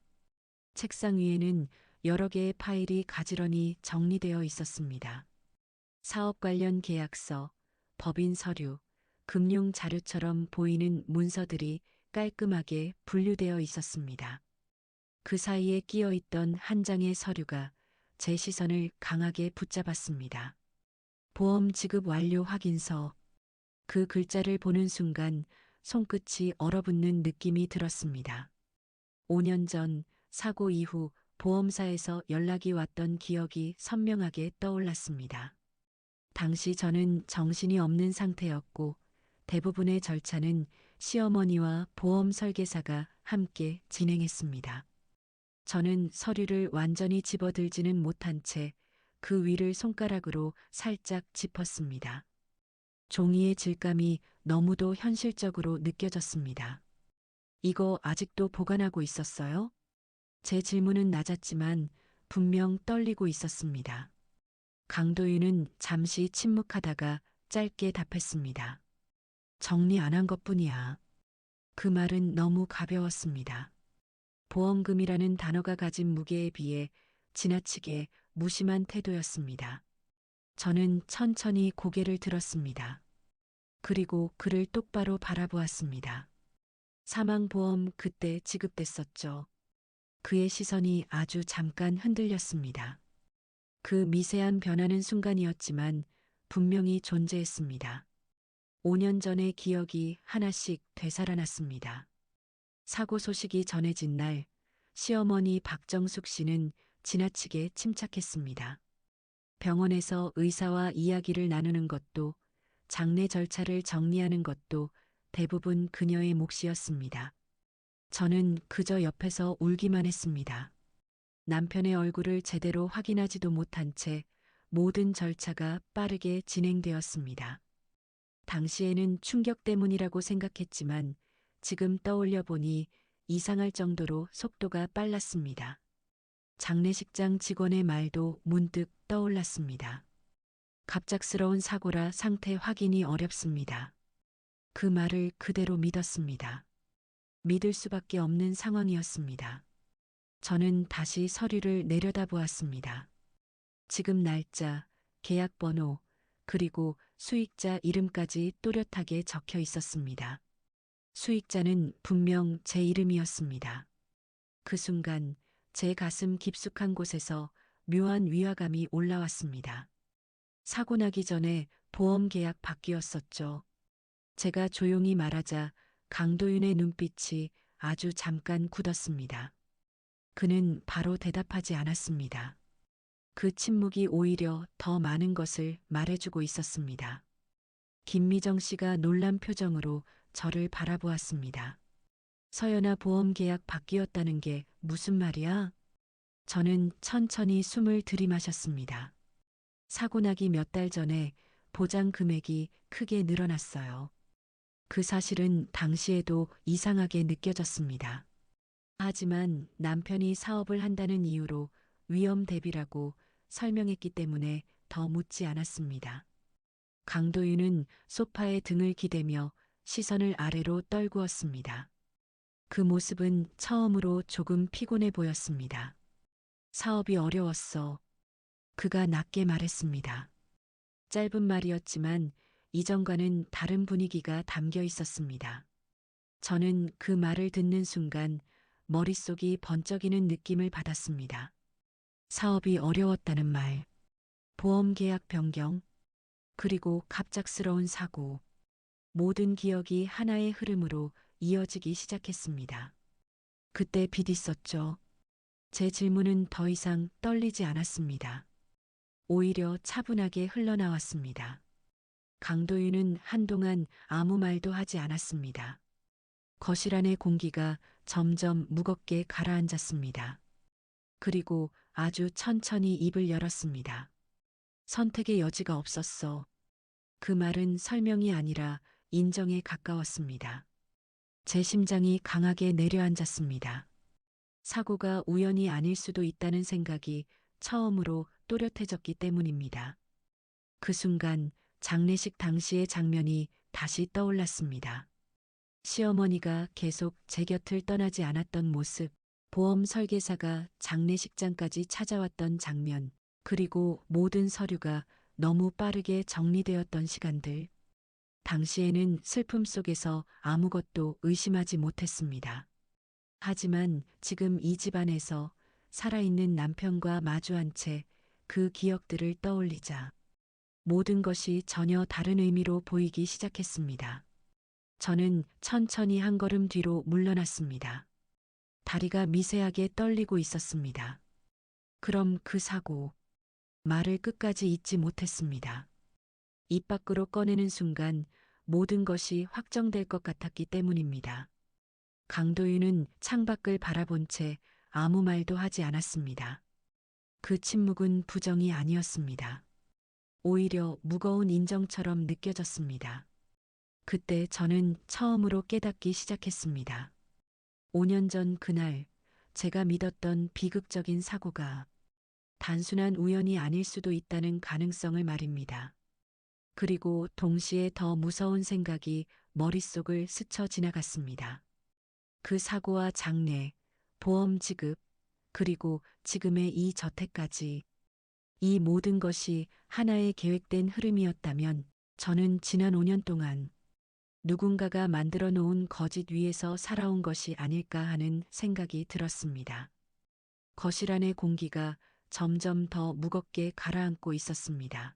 [SPEAKER 1] 책상 위에는 여러 개의 파일이 가지런히 정리되어 있었습니다. 사업 관련 계약서, 법인 서류, 금융 자료처럼 보이는 문서들이 깔끔하게 분류되어 있었습니다. 그 사이에 끼어 있던 한 장의 서류가 제 시선을 강하게 붙잡았습니다. 보험 지급 완료 확인서. 그 글자를 보는 순간 손끝이 얼어붙는 느낌이 들었습니다. 5년 전 사고 이후 보험사에서 연락이 왔던 기억이 선명하게 떠올랐습니다. 당시 저는 정신이 없는 상태였고 대부분의 절차는 시어머니와 보험 설계사가 함께 진행했습니다. 저는 서류를 완전히 집어들지는 못한 채 그 위를 손가락으로 살짝 짚었습니다. 종이의 질감이 너무도 현실적으로 느껴졌습니다. 이거 아직도 보관하고 있었어요? 제 질문은 낮았지만 분명 떨리고 있었습니다. 강도윤은 잠시 침묵하다가 짧게 답했습니다. 정리 안 한 것뿐이야. 그 말은 너무 가벼웠습니다. 보험금이라는 단어가 가진 무게에 비해 지나치게 무심한 태도였습니다. 저는 천천히 고개를 들었습니다. 그리고 그를 똑바로 바라보았습니다. 사망보험 그때 지급됐었죠. 그의 시선이 아주 잠깐 흔들렸습니다. 그 미세한 변화는 순간이었지만 분명히 존재했습니다. 5년 전의 기억이 하나씩 되살아났습니다. 사고 소식이 전해진 날, 시어머니 박정숙 씨는 지나치게 침착했습니다. 병원에서 의사와 이야기를 나누는 것도, 장례 절차를 정리하는 것도 대부분 그녀의 몫이었습니다. 저는 그저 옆에서 울기만 했습니다. 남편의 얼굴을 제대로 확인하지도 못한 채 모든 절차가 빠르게 진행되었습니다. 당시에는 충격 때문이라고 생각했지만 지금 떠올려 보니 이상할 정도로 속도가 빨랐습니다. 장례식장 직원의 말도 문득 떠올랐습니다. 갑작스러운 사고라 상태 확인이 어렵습니다. 그 말을 그대로 믿었습니다. 믿을 수밖에 없는 상황이었습니다. 저는 다시 서류를 내려다보았습니다. 지금 날짜, 계약 번호, 그리고 수익자 이름까지 또렷하게 적혀 있었습니다. 수익자는 분명 제 이름이었습니다. 그 순간 제 가슴 깊숙한 곳에서 묘한 위화감이 올라왔습니다. 사고 나기 전에 보험 계약 바뀌었었죠. 제가 조용히 말하자 강도윤의 눈빛이 아주 잠깐 굳었습니다. 그는 바로 대답하지 않았습니다. 그 침묵이 오히려 더 많은 것을 말해주고 있었습니다. 김미정 씨가 놀란 표정으로 저를 바라보았습니다. 서연아, 보험 계약 바뀌었다는 게 무슨 말이야? 저는 천천히 숨을 들이마셨습니다. 사고 나기 몇 달 전에 보장 금액이 크게 늘어났어요. 그 사실은 당시에도 이상하게 느껴졌습니다. 하지만 남편이 사업을 한다는 이유로 위험 대비라고 설명했기 때문에 더 묻지 않았습니다. 강도윤은 소파에 등을 기대며 시선을 아래로 떨구었습니다. 그 모습은 처음으로 조금 피곤해 보였습니다. 사업이 어려웠어. 그가 낮게 말했습니다. 짧은 말이었지만 이전과는 다른 분위기가 담겨 있었습니다. 저는 그 말을 듣는 순간 머릿속이 번쩍이는 느낌을 받았습니다. 사업이 어려웠다는 말, 보험 계약 변경, 그리고 갑작스러운 사고. 모든 기억이 하나의 흐름으로 이어지기 시작했습니다. 그때 빛 있었죠. 제 질문은 더 이상 떨리지 않았습니다. 오히려 차분하게 흘러나왔습니다. 강도윤은 한동안 아무 말도 하지 않았습니다. 거실 안의 공기가 점점 무겁게 가라앉았습니다. 그리고 아주 천천히 입을 열었습니다. 선택의 여지가 없었어. 그 말은 설명이 아니라 인정에 가까웠습니다. 제 심장이 강하게 내려앉았습니다. 사고가 우연이 아닐 수도 있다는 생각이 처음으로 또렷해졌기 때문입니다. 그 순간 장례식 당시의 장면이 다시 떠올랐습니다. 시어머니가 계속 제 곁을 떠나지 않았던 모습, 보험 설계사가 장례식장까지 찾아왔던 장면, 그리고 모든 서류가 너무 빠르게 정리되었던 시간들. 당시에는 슬픔 속에서 아무것도 의심하지 못했습니다. 하지만 지금 이 집안에서 살아있는 남편과 마주한 채 그 기억들을 떠올리자 모든 것이 전혀 다른 의미로 보이기 시작했습니다. 저는 천천히 한 걸음 뒤로 물러났습니다. 다리가 미세하게 떨리고 있었습니다. 그럼 그 사고, 말을 끝까지 잊지 못했습니다. 입 밖으로 꺼내는 순간 모든 것이 확정될 것 같았기 때문입니다. 강도윤은 창밖을 바라본 채 아무 말도 하지 않았습니다. 그 침묵은 부정이 아니었습니다. 오히려 무거운 인정처럼 느껴졌습니다. 그때 저는 처음으로 깨닫기 시작했습니다. 5년 전 그날 제가 믿었던 비극적인 사고가 단순한 우연이 아닐 수도 있다는 가능성을 말입니다. 그리고 동시에 더 무서운 생각이 머릿속을 스쳐 지나갔습니다. 그 사고와 장례, 보험 지급, 그리고 지금의 이 저택까지 이 모든 것이 하나의 계획된 흐름이었다면 저는 지난 5년 동안 누군가가 만들어 놓은 거짓 위에서 살아온 것이 아닐까 하는 생각이 들었습니다. 거실 안의 공기가 점점 더 무겁게 가라앉고 있었습니다.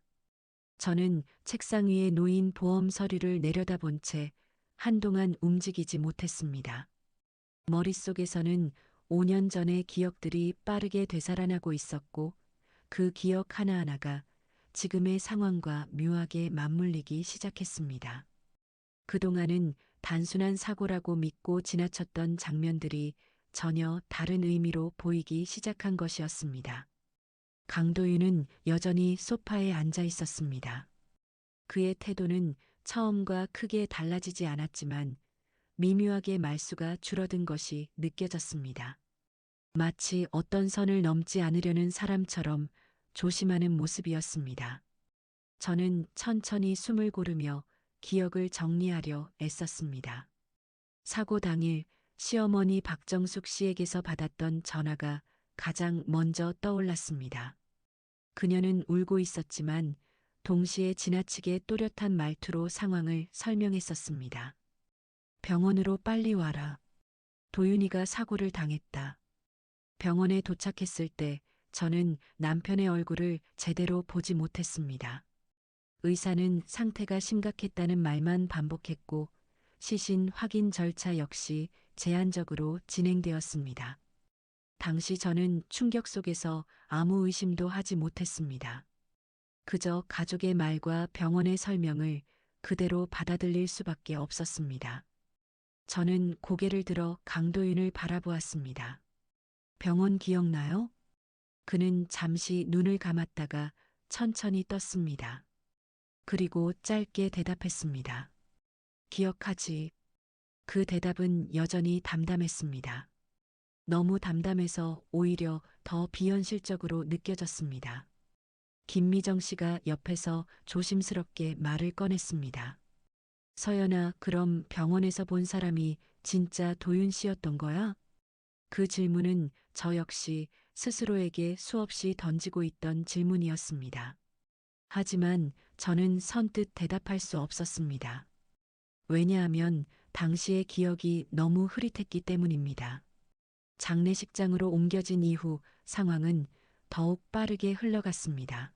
[SPEAKER 1] 저는 책상 위에 놓인 보험 서류를 내려다본 채 한동안 움직이지 못했습니다. 머릿속에서는 5년 전의 기억들이 빠르게 되살아나고 있었고 그 기억 하나하나가 지금의 상황과 묘하게 맞물리기 시작했습니다. 그동안은 단순한 사고라고 믿고 지나쳤던 장면들이 전혀 다른 의미로 보이기 시작한 것이었습니다. 강도윤은 여전히 소파에 앉아 있었습니다. 그의 태도는 처음과 크게 달라지지 않았지만 미묘하게 말수가 줄어든 것이 느껴졌습니다. 마치 어떤 선을 넘지 않으려는 사람처럼 조심하는 모습이었습니다. 저는 천천히 숨을 고르며 기억을 정리하려 애썼습니다. 사고 당일 시어머니 박정숙 씨에게서 받았던 전화가 가장 먼저 떠올랐습니다. 그녀는 울고 있었지만 동시에 지나치게 또렷한 말투로 상황을 설명했었습니다. 병원으로 빨리 와라. 도윤이가 사고를 당했다. 병원에 도착했을 때 저는 남편의 얼굴을 제대로 보지 못했습니다. 의사는 상태가 심각했다는 말만 반복했고 시신 확인 절차 역시 제한적으로 진행되었습니다. 당시 저는 충격 속에서 아무 의심도 하지 못했습니다. 그저 가족의 말과 병원의 설명을 그대로 받아들일 수밖에 없었습니다. 저는 고개를 들어 강도윤을 바라보았습니다. 병원 기억나요? 그는 잠시 눈을 감았다가 천천히 떴습니다. 그리고 짧게 대답했습니다. 기억하지. 그 대답은 여전히 담담했습니다. 너무 담담해서 오히려 더 비현실적으로 느껴졌습니다. 김미정 씨가 옆에서 조심스럽게 말을 꺼냈습니다. 서연아, 그럼 병원에서 본 사람이 진짜 도윤 씨였던 거야? 그 질문은 저 역시 스스로에게 수없이 던지고 있던 질문이었습니다. 하지만 저는 선뜻 대답할 수 없었습니다. 왜냐하면 당시의 기억이 너무 흐릿했기 때문입니다. 장례식장으로 옮겨진 이후 상황은 더욱 빠르게 흘러갔습니다.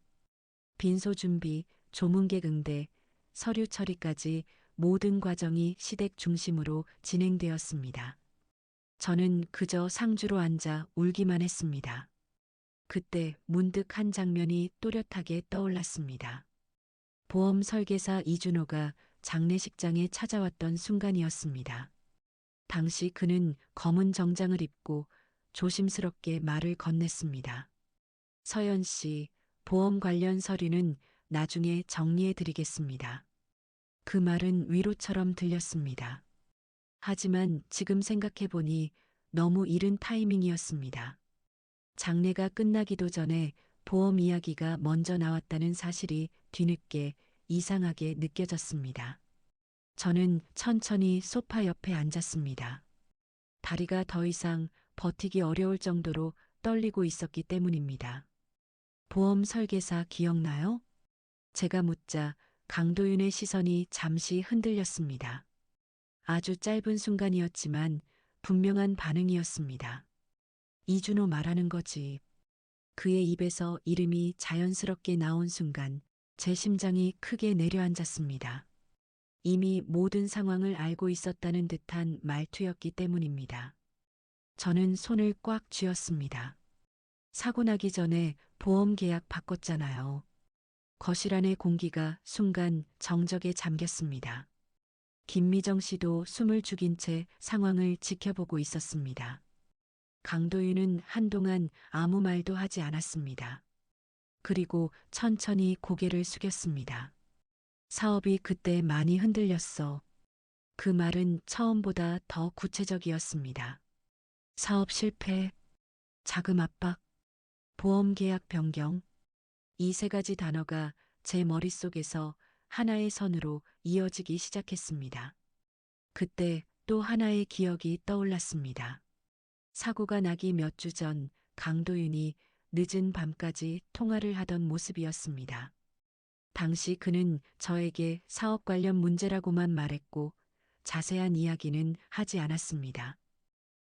[SPEAKER 1] 빈소 준비, 조문객 응대, 서류 처리까지 모든 과정이 시댁 중심으로 진행되었습니다. 저는 그저 상주로 앉아 울기만 했습니다. 그때 문득 한 장면이 또렷하게 떠올랐습니다. 보험 설계사 이준호가 장례식장에 찾아왔던 순간이었습니다. 당시 그는 검은 정장을 입고 조심스럽게 말을 건넸습니다. 서연 씨, 보험 관련 서류는 나중에 정리해 드리겠습니다. 그 말은 위로처럼 들렸습니다. 하지만 지금 생각해 보니 너무 이른 타이밍이었습니다. 장례가 끝나기도 전에 보험 이야기가 먼저 나왔다는 사실이 뒤늦게 이상하게 느껴졌습니다. 저는 천천히 소파 옆에 앉았습니다. 다리가 더 이상 버티기 어려울 정도로 떨리고 있었기 때문입니다. 보험 설계사 기억나요? 제가 묻자 강도윤의 시선이 잠시 흔들렸습니다. 아주 짧은 순간이었지만 분명한 반응이었습니다. 이준호 말하는 거지. 그의 입에서 이름이 자연스럽게 나온 순간 제 심장이 크게 내려앉았습니다. 이미 모든 상황을 알고 있었다는 듯한 말투였기 때문입니다. 저는 손을 꽉 쥐었습니다. 사고 나기 전에 보험 계약 바꿨잖아요. 거실 안의 공기가 순간 정적에 잠겼습니다. 김미정 씨도 숨을 죽인 채 상황을 지켜보고 있었습니다. 강도윤은 한동안 아무 말도 하지 않았습니다. 그리고 천천히 고개를 숙였습니다. 사업이 그때 많이 흔들렸어. 그 말은 처음보다 더 구체적이었습니다. 사업 실패, 자금 압박, 보험 계약 변경. 이 세 가지 단어가 제 머릿속에서 하나의 선으로 이어지기 시작했습니다. 그때 또 하나의 기억이 떠올랐습니다. 사고가 나기 몇 주 전 강도윤이 늦은 밤까지 통화를 하던 모습이었습니다. 당시 그는 저에게 사업 관련 문제라고만 말했고 자세한 이야기는 하지 않았습니다.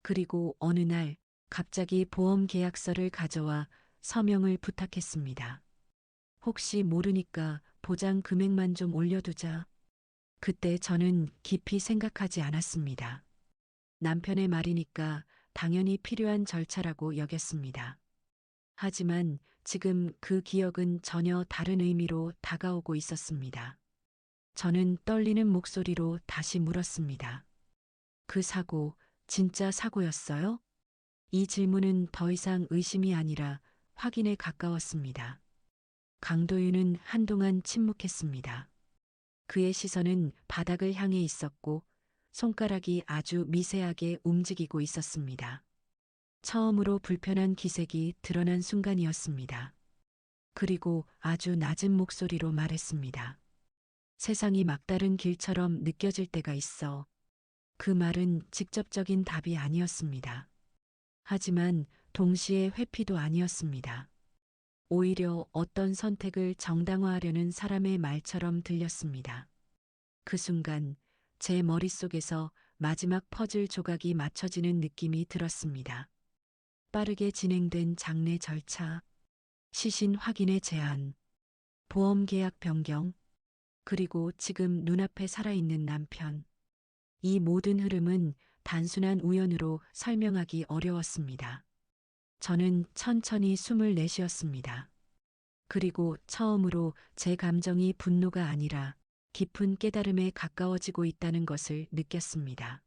[SPEAKER 1] 그리고 어느 날 갑자기 보험 계약서를 가져와 서명을 부탁했습니다. 혹시 모르니까 보장 금액만 좀 올려두자. 그때 저는 깊이 생각하지 않았습니다. 남편의 말이니까 당연히 필요한 절차라고 여겼습니다. 하지만 지금 그 기억은 전혀 다른 의미로 다가오고 있었습니다. 저는 떨리는 목소리로 다시 물었습니다. 그 사고, 진짜 사고였어요? 이 질문은 더 이상 의심이 아니라 확인에 가까웠습니다. 강도윤은 한동안 침묵했습니다. 그의 시선은 바닥을 향해 있었고 손가락이 아주 미세하게 움직이고 있었습니다. 처음으로 불편한 기색이 드러난 순간이었습니다. 그리고 아주 낮은 목소리로 말했습니다. 세상이 막다른 길처럼 느껴질 때가 있어. 그 말은 직접적인 답이 아니었습니다. 하지만 동시에 회피도 아니었습니다. 오히려 어떤 선택을 정당화하려는 사람의 말처럼 들렸습니다. 그 순간 제 머릿속에서 마지막 퍼즐 조각이 맞춰지는 느낌이 들었습니다. 빠르게 진행된 장례 절차, 시신 확인의 제안, 보험 계약 변경, 그리고 지금 눈앞에 살아있는 남편. 이 모든 흐름은 단순한 우연으로 설명하기 어려웠습니다. 저는 천천히 숨을 내쉬었습니다. 그리고 처음으로 제 감정이 분노가 아니라 깊은 깨달음에 가까워지고 있다는 것을 느꼈습니다.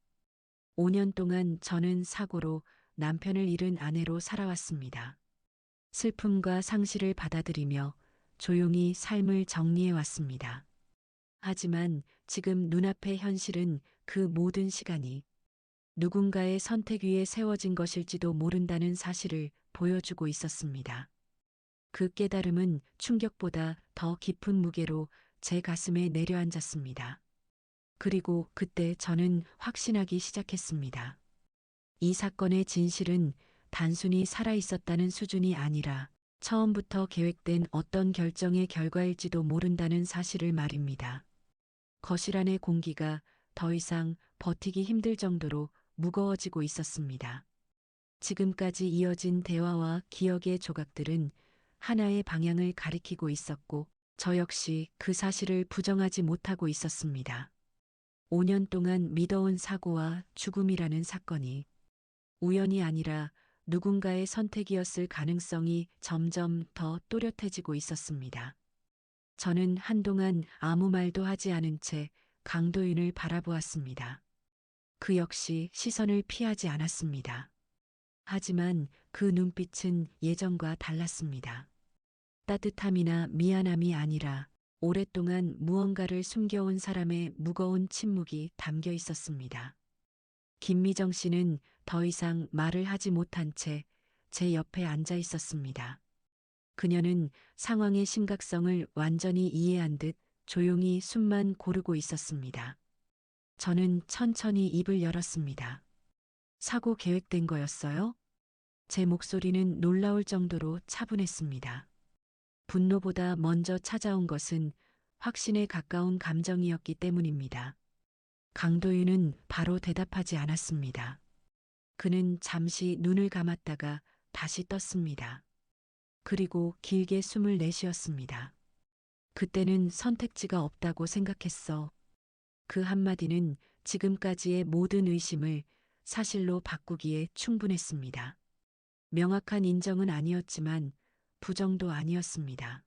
[SPEAKER 1] 5년 동안 저는 사고로 남편을 잃은 아내로 살아왔습니다. 슬픔과 상실을 받아들이며 조용히 삶을 정리해 왔습니다. 하지만 지금 눈앞의 현실은 그 모든 시간이 누군가의 선택 위에 세워진 것일지도 모른다는 사실을 보여주고 있었습니다. 그 깨달음은 충격보다 더 깊은 무게로 제 가슴에 내려앉았습니다. 그리고 그때 저는 확신하기 시작했습니다. 이 사건의 진실은 단순히 살아있었다는 수준이 아니라 처음부터 계획된 어떤 결정의 결과일지도 모른다는 사실을 말입니다. 거실 안의 공기가 더 이상 버티기 힘들 정도로 무거워지고 있었습니다. 지금까지 이어진 대화와 기억의 조각들은 하나의 방향을 가리키고 있었고, 저 역시 그 사실을 부정하지 못하고 있었습니다. 5년 동안 믿어온 사고와 죽음이라는 사건이 우연이 아니라 누군가의 선택이었을 가능성이 점점 더 또렷해지고 있었습니다. 저는 한동안 아무 말도 하지 않은 채 강도윤을 바라보았습니다. 그 역시 시선을 피하지 않았습니다. 하지만 그 눈빛은 예전과 달랐습니다. 따뜻함이나 미안함이 아니라 오랫동안 무언가를 숨겨온 사람의 무거운 침묵이 담겨 있었습니다. 김미정 씨는 더 이상 말을 하지 못한 채 제 옆에 앉아 있었습니다. 그녀는 상황의 심각성을 완전히 이해한 듯 조용히 숨만 고르고 있었습니다. 저는 천천히 입을 열었습니다. 사고 계획된 거였어요? 제 목소리는 놀라울 정도로 차분했습니다. 분노보다 먼저 찾아온 것은 확신에 가까운 감정이었기 때문입니다. 강도윤은 바로 대답하지 않았습니다. 그는 잠시 눈을 감았다가 다시 떴습니다. 그리고 길게 숨을 내쉬었습니다. 그때는 선택지가 없다고 생각했어. 그 한마디는 지금까지의 모든 의심을 사실로 바꾸기에 충분했습니다. 명확한 인정은 아니었지만 부정도 아니었습니다.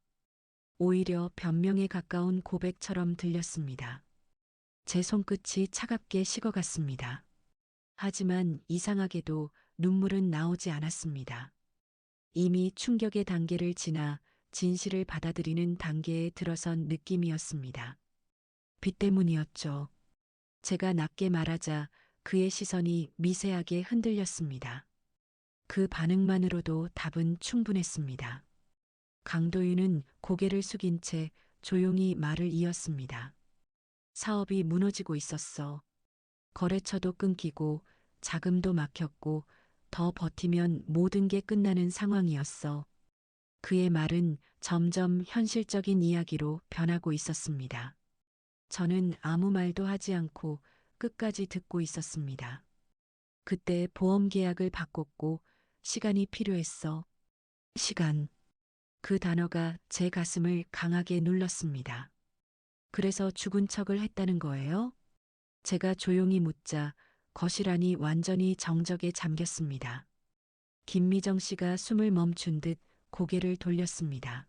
[SPEAKER 1] 오히려 변명에 가까운 고백처럼 들렸습니다. 제 손끝이 차갑게 식어갔습니다. 하지만 이상하게도 눈물은 나오지 않았습니다. 이미 충격의 단계를 지나 진실을 받아들이는 단계에 들어선 느낌이었습니다. 빛 때문이었죠. 제가 낮게 말하자 그의 시선이 미세하게 흔들렸습니다. 그 반응만으로도 답은 충분했습니다. 강도윤은 고개를 숙인 채 조용히 말을 이었습니다. 사업이 무너지고 있었어. 거래처도 끊기고 자금도 막혔고 더 버티면 모든 게 끝나는 상황이었어. 그의 말은 점점 현실적인 이야기로 변하고 있었습니다. 저는 아무 말도 하지 않고 끝까지 듣고 있었습니다. 그때 보험 계약을 바꿨고 시간이 필요했어. 시간. 그 단어가 제 가슴을 강하게 눌렀습니다. 그래서 죽은 척을 했다는 거예요? 제가 조용히 묻자 거실 안이 완전히 정적에 잠겼습니다. 김미정 씨가 숨을 멈춘 듯 고개를 돌렸습니다.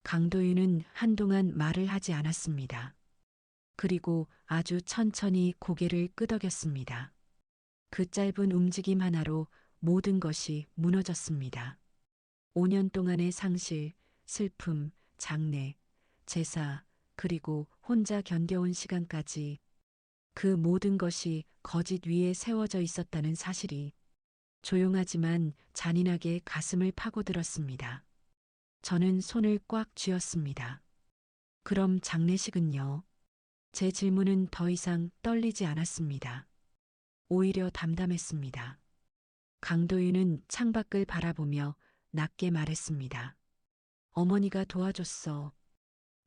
[SPEAKER 1] 강도윤은 한동안 말을 하지 않았습니다. 그리고 아주 천천히 고개를 끄덕였습니다. 그 짧은 움직임 하나로 모든 것이 무너졌습니다. 5년 동안의 상실, 슬픔, 장례, 제사, 그리고 혼자 견뎌온 시간까지 그 모든 것이 거짓 위에 세워져 있었다는 사실이 조용하지만 잔인하게 가슴을 파고들었습니다. 저는 손을 꽉 쥐었습니다. 그럼 장례식은요? 제 질문은 더 이상 떨리지 않았습니다. 오히려 담담했습니다. 강도윤은 창밖을 바라보며 낮게 말했습니다. 어머니가 도와줬어.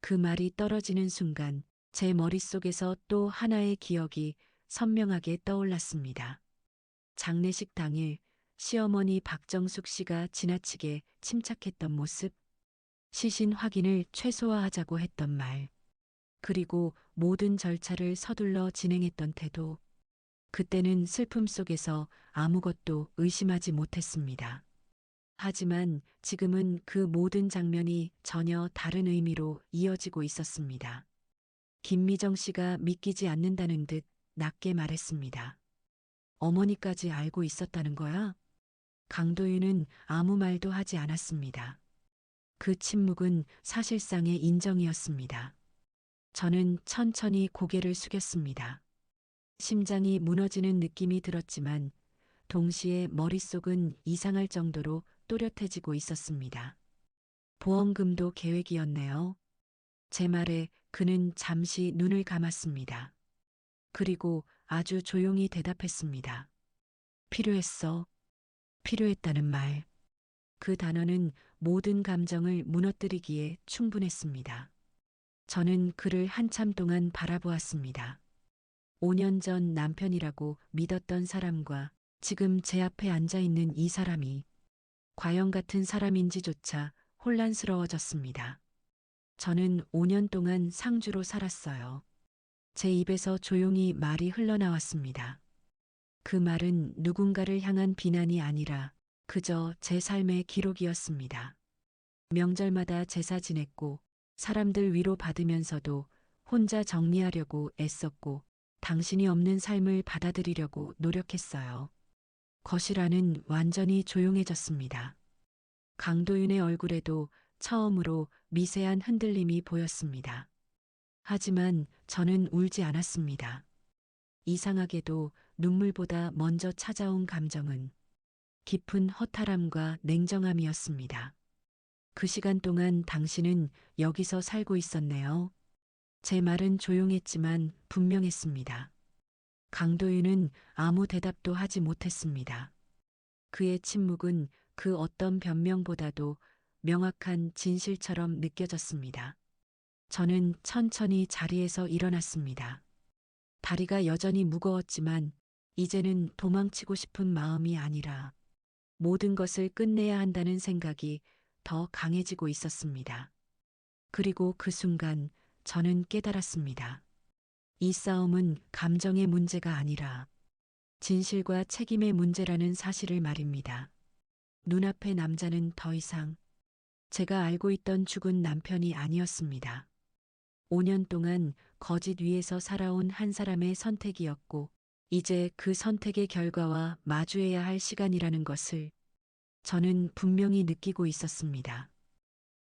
[SPEAKER 1] 그 말이 떨어지는 순간 제 머릿속에서 또 하나의 기억이 선명하게 떠올랐습니다. 장례식 당일 시어머니 박정숙 씨가 지나치게 침착했던 모습, 시신 확인을 최소화하자고 했던 말, 그리고 모든 절차를 서둘러 진행했던 태도. 그때는 슬픔 속에서 아무것도 의심하지 못했습니다. 하지만 지금은 그 모든 장면이 전혀 다른 의미로 이어지고 있었습니다. 김미정 씨가 믿기지 않는다는 듯 낮게 말했습니다. 어머니까지 알고 있었다는 거야? 강도윤은 아무 말도 하지 않았습니다. 그 침묵은 사실상의 인정이었습니다. 저는 천천히 고개를 숙였습니다. 심장이 무너지는 느낌이 들었지만 동시에 머릿속은 이상할 정도로 또렷해지고 있었습니다. 보험금도 계획이었네요. 제 말에 그는 잠시 눈을 감았습니다. 그리고 아주 조용히 대답했습니다. 필요했어. 필요했다는 말. 그 단어는 모든 감정을 무너뜨리기에 충분했습니다. 저는 그를 한참 동안 바라보았습니다. 5년 전 남편이라고 믿었던 사람과 지금 제 앞에 앉아 있는 이 사람이 과연 같은 사람인지조차 혼란스러워졌습니다. 저는 5년 동안 상주로 살았어요. 제 입에서 조용히 말이 흘러나왔습니다. 그 말은 누군가를 향한 비난이 아니라 그저 제 삶의 기록이었습니다. 명절마다 제사 지냈고 사람들 위로 받으면서도 혼자 정리하려고 애썼고 당신이 없는 삶을 받아들이려고 노력했어요. 거실 안은 완전히 조용해졌습니다. 강도윤의 얼굴에도 처음으로 미세한 흔들림이 보였습니다. 하지만 저는 울지 않았습니다. 이상하게도 눈물보다 먼저 찾아온 감정은 깊은 허탈함과 냉정함이었습니다. 그 시간 동안 당신은 여기서 살고 있었네요. 제 말은 조용했지만 분명했습니다. 강도윤은 아무 대답도 하지 못했습니다. 그의 침묵은 그 어떤 변명보다도 명확한 진실처럼 느껴졌습니다. 저는 천천히 자리에서 일어났습니다. 다리가 여전히 무거웠지만 이제는 도망치고 싶은 마음이 아니라 모든 것을 끝내야 한다는 생각이 더 강해지고 있었습니다. 그리고 그 순간 저는 깨달았습니다. 이 싸움은 감정의 문제가 아니라 진실과 책임의 문제라는 사실을 말입니다. 눈앞의 남자는 더 이상 제가 알고 있던 죽은 남편이 아니었습니다. 5년 동안 거짓 위에서 살아온 한 사람의 선택이었고, 이제 그 선택의 결과와 마주해야 할 시간이라는 것을 저는 분명히 느끼고 있었습니다.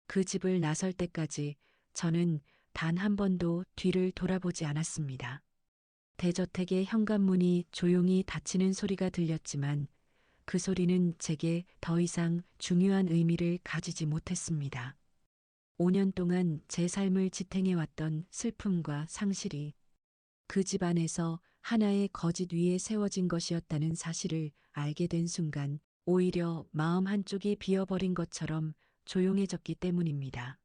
[SPEAKER 1] 그 집을 나설 때까지 저는 단 한 번도 뒤를 돌아보지 않았습니다. 대저택의 현관문이 조용히 닫히는 소리가 들렸지만 그 소리는 제게 더 이상 중요한 의미를 가지지 못했습니다. 5년 동안 제 삶을 지탱해왔던 슬픔과 상실이 그 집 안에서 하나의 거짓 위에 세워진 것이었다는 사실을 알게 된 순간 오히려 마음 한쪽이 비어버린 것처럼 조용해졌기 때문입니다.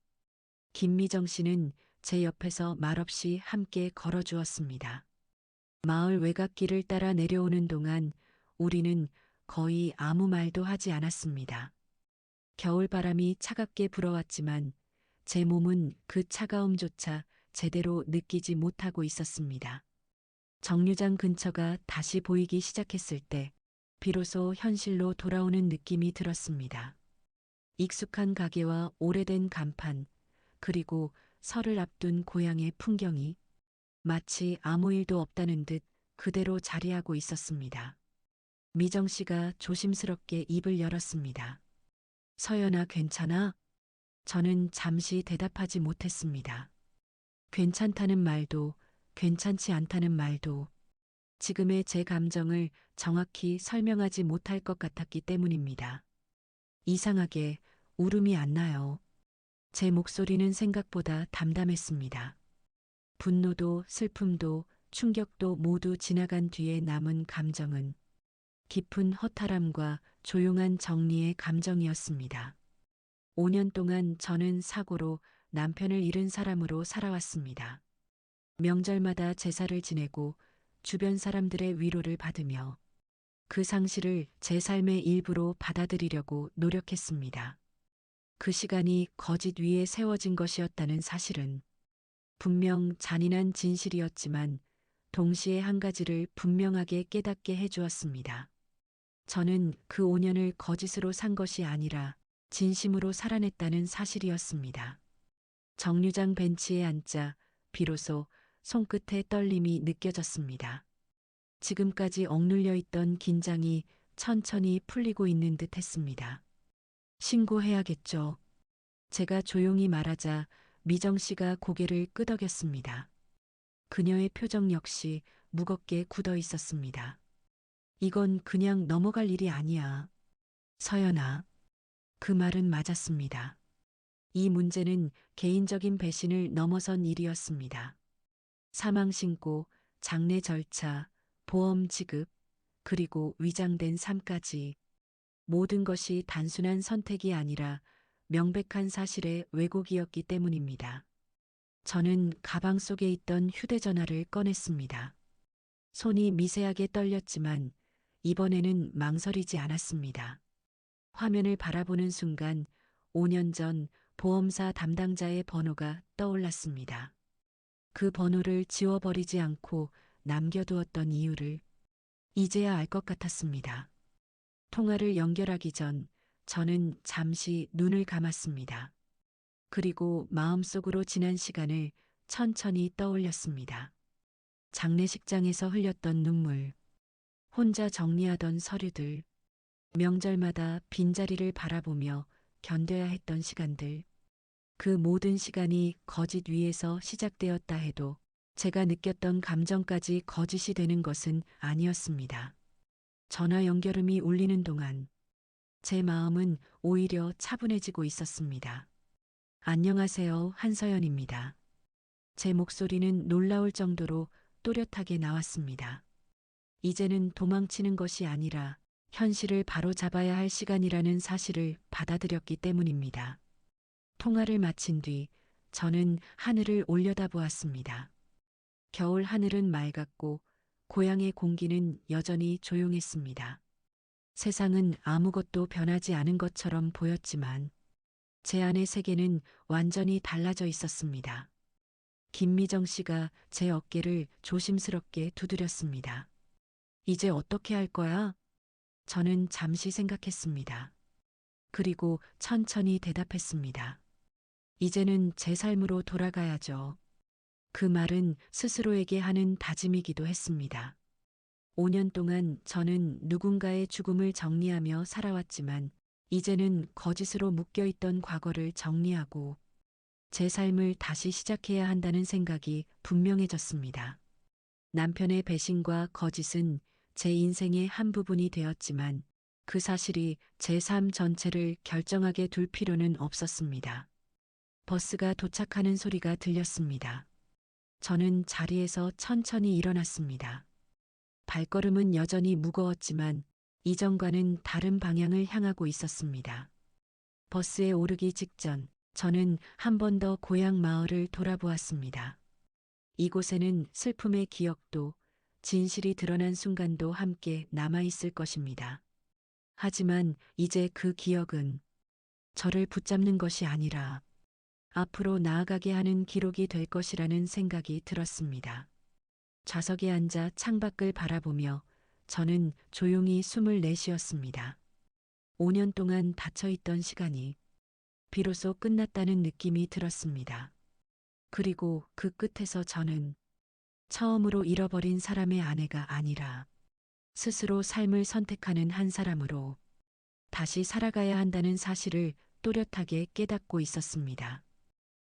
[SPEAKER 1] 김미정 씨는 제 옆에서 말없이 함께 걸어주었습니다. 마을 외곽길을 따라 내려오는 동안 우리는 거의 아무 말도 하지 않았습니다. 겨울바람이 차갑게 불어왔지만 제 몸은 그 차가움조차 제대로 느끼지 못하고 있었습니다. 정류장 근처가 다시 보이기 시작했을 때 비로소 현실로 돌아오는 느낌이 들었습니다. 익숙한 가게와 오래된 간판, 그리고 설을 앞둔 고향의 풍경이 마치 아무 일도 없다는 듯 그대로 자리하고 있었습니다. 미정 씨가 조심스럽게 입을 열었습니다. 서연아, 괜찮아? 저는 잠시 대답하지 못했습니다. 괜찮다는 말도, 괜찮지 않다는 말도 지금의 제 감정을 정확히 설명하지 못할 것 같았기 때문입니다. 이상하게 울음이 안 나요. 제 목소리는 생각보다 담담했습니다. 분노도 슬픔도 충격도 모두 지나간 뒤에 남은 감정은 깊은 허탈함과 조용한 정리의 감정이었습니다. 5년 동안 저는 사고로 남편을 잃은 사람으로 살아왔습니다. 명절마다 제사를 지내고 주변 사람들의 위로를 받으며 그 상실을 제 삶의 일부로 받아들이려고 노력했습니다. 그 시간이 거짓 위에 세워진 것이었다는 사실은 분명 잔인한 진실이었지만 동시에 한 가지를 분명하게 깨닫게 해주었습니다. 저는 그 5년을 거짓으로 산 것이 아니라 진심으로 살아냈다는 사실이었습니다. 정류장 벤치에 앉자 비로소 손끝에 떨림이 느껴졌습니다. 지금까지 억눌려 있던 긴장이 천천히 풀리고 있는 듯 했습니다. 신고해야겠죠. 제가 조용히 말하자 미정 씨가 고개를 끄덕였습니다. 그녀의 표정 역시 무겁게 굳어 있었습니다. 이건 그냥 넘어갈 일이 아니야. 서연아. 그 말은 맞았습니다. 이 문제는 개인적인 배신을 넘어선 일이었습니다. 사망 신고, 장례 절차, 보험 지급, 그리고 위장된 삶까지 모든 것이 단순한 선택이 아니라 명백한 사실의 왜곡이었기 때문입니다. 저는 가방 속에 있던 휴대전화를 꺼냈습니다. 손이 미세하게 떨렸지만 이번에는 망설이지 않았습니다. 화면을 바라보는 순간 5년 전 보험사 담당자의 번호가 떠올랐습니다. 그 번호를 지워버리지 않고 남겨두었던 이유를 이제야 알 것 같았습니다. 통화를 연결하기 전 저는 잠시 눈을 감았습니다. 그리고 마음속으로 지난 시간을 천천히 떠올렸습니다. 장례식장에서 흘렸던 눈물, 혼자 정리하던 서류들, 명절마다 빈자리를 바라보며 견뎌야 했던 시간들, 그 모든 시간이 거짓 위에서 시작되었다 해도 제가 느꼈던 감정까지 거짓이 되는 것은 아니었습니다. 전화 연결음이 울리는 동안 제 마음은 오히려 차분해지고 있었습니다. 안녕하세요, 한서연입니다. 제 목소리는 놀라울 정도로 또렷하게 나왔습니다. 이제는 도망치는 것이 아니라 현실을 바로잡아야 할 시간이라는 사실을 받아들였기 때문입니다. 통화를 마친 뒤 저는 하늘을 올려다보았습니다. 겨울 하늘은 맑았고 고향의 공기는 여전히 조용했습니다. 세상은 아무것도 변하지 않은 것처럼 보였지만 제 안의 세계는 완전히 달라져 있었습니다. 김미정 씨가 제 어깨를 조심스럽게 두드렸습니다. 이제 어떻게 할 거야? 저는 잠시 생각했습니다. 그리고 천천히 대답했습니다. 이제는 제 삶으로 돌아가야죠. 그 말은 스스로에게 하는 다짐이기도 했습니다. 5년 동안 저는 누군가의 죽음을 정리하며 살아왔지만 이제는 거짓으로 묶여있던 과거를 정리하고 제 삶을 다시 시작해야 한다는 생각이 분명해졌습니다. 남편의 배신과 거짓은 제 인생의 한 부분이 되었지만 그 사실이 제 삶 전체를 결정하게 둘 필요는 없었습니다. 버스가 도착하는 소리가 들렸습니다. 저는 자리에서 천천히 일어났습니다. 발걸음은 여전히 무거웠지만 이전과는 다른 방향을 향하고 있었습니다. 버스에 오르기 직전 저는 한 번 더 고향 마을을 돌아보았습니다. 이곳에는 슬픔의 기억도 진실이 드러난 순간도 함께 남아있을 것입니다. 하지만 이제 그 기억은 저를 붙잡는 것이 아니라 앞으로 나아가게 하는 기록이 될 것이라는 생각이 들었습니다. 좌석에 앉아 창밖을 바라보며 저는 조용히 숨을 내쉬었습니다. 5년 동안 닫혀있던 시간이 비로소 끝났다는 느낌이 들었습니다. 그리고 그 끝에서 저는 처음으로 잃어버린 사람의 아내가 아니라 스스로 삶을 선택하는 한 사람으로 다시 살아가야 한다는 사실을 또렷하게 깨닫고 있었습니다.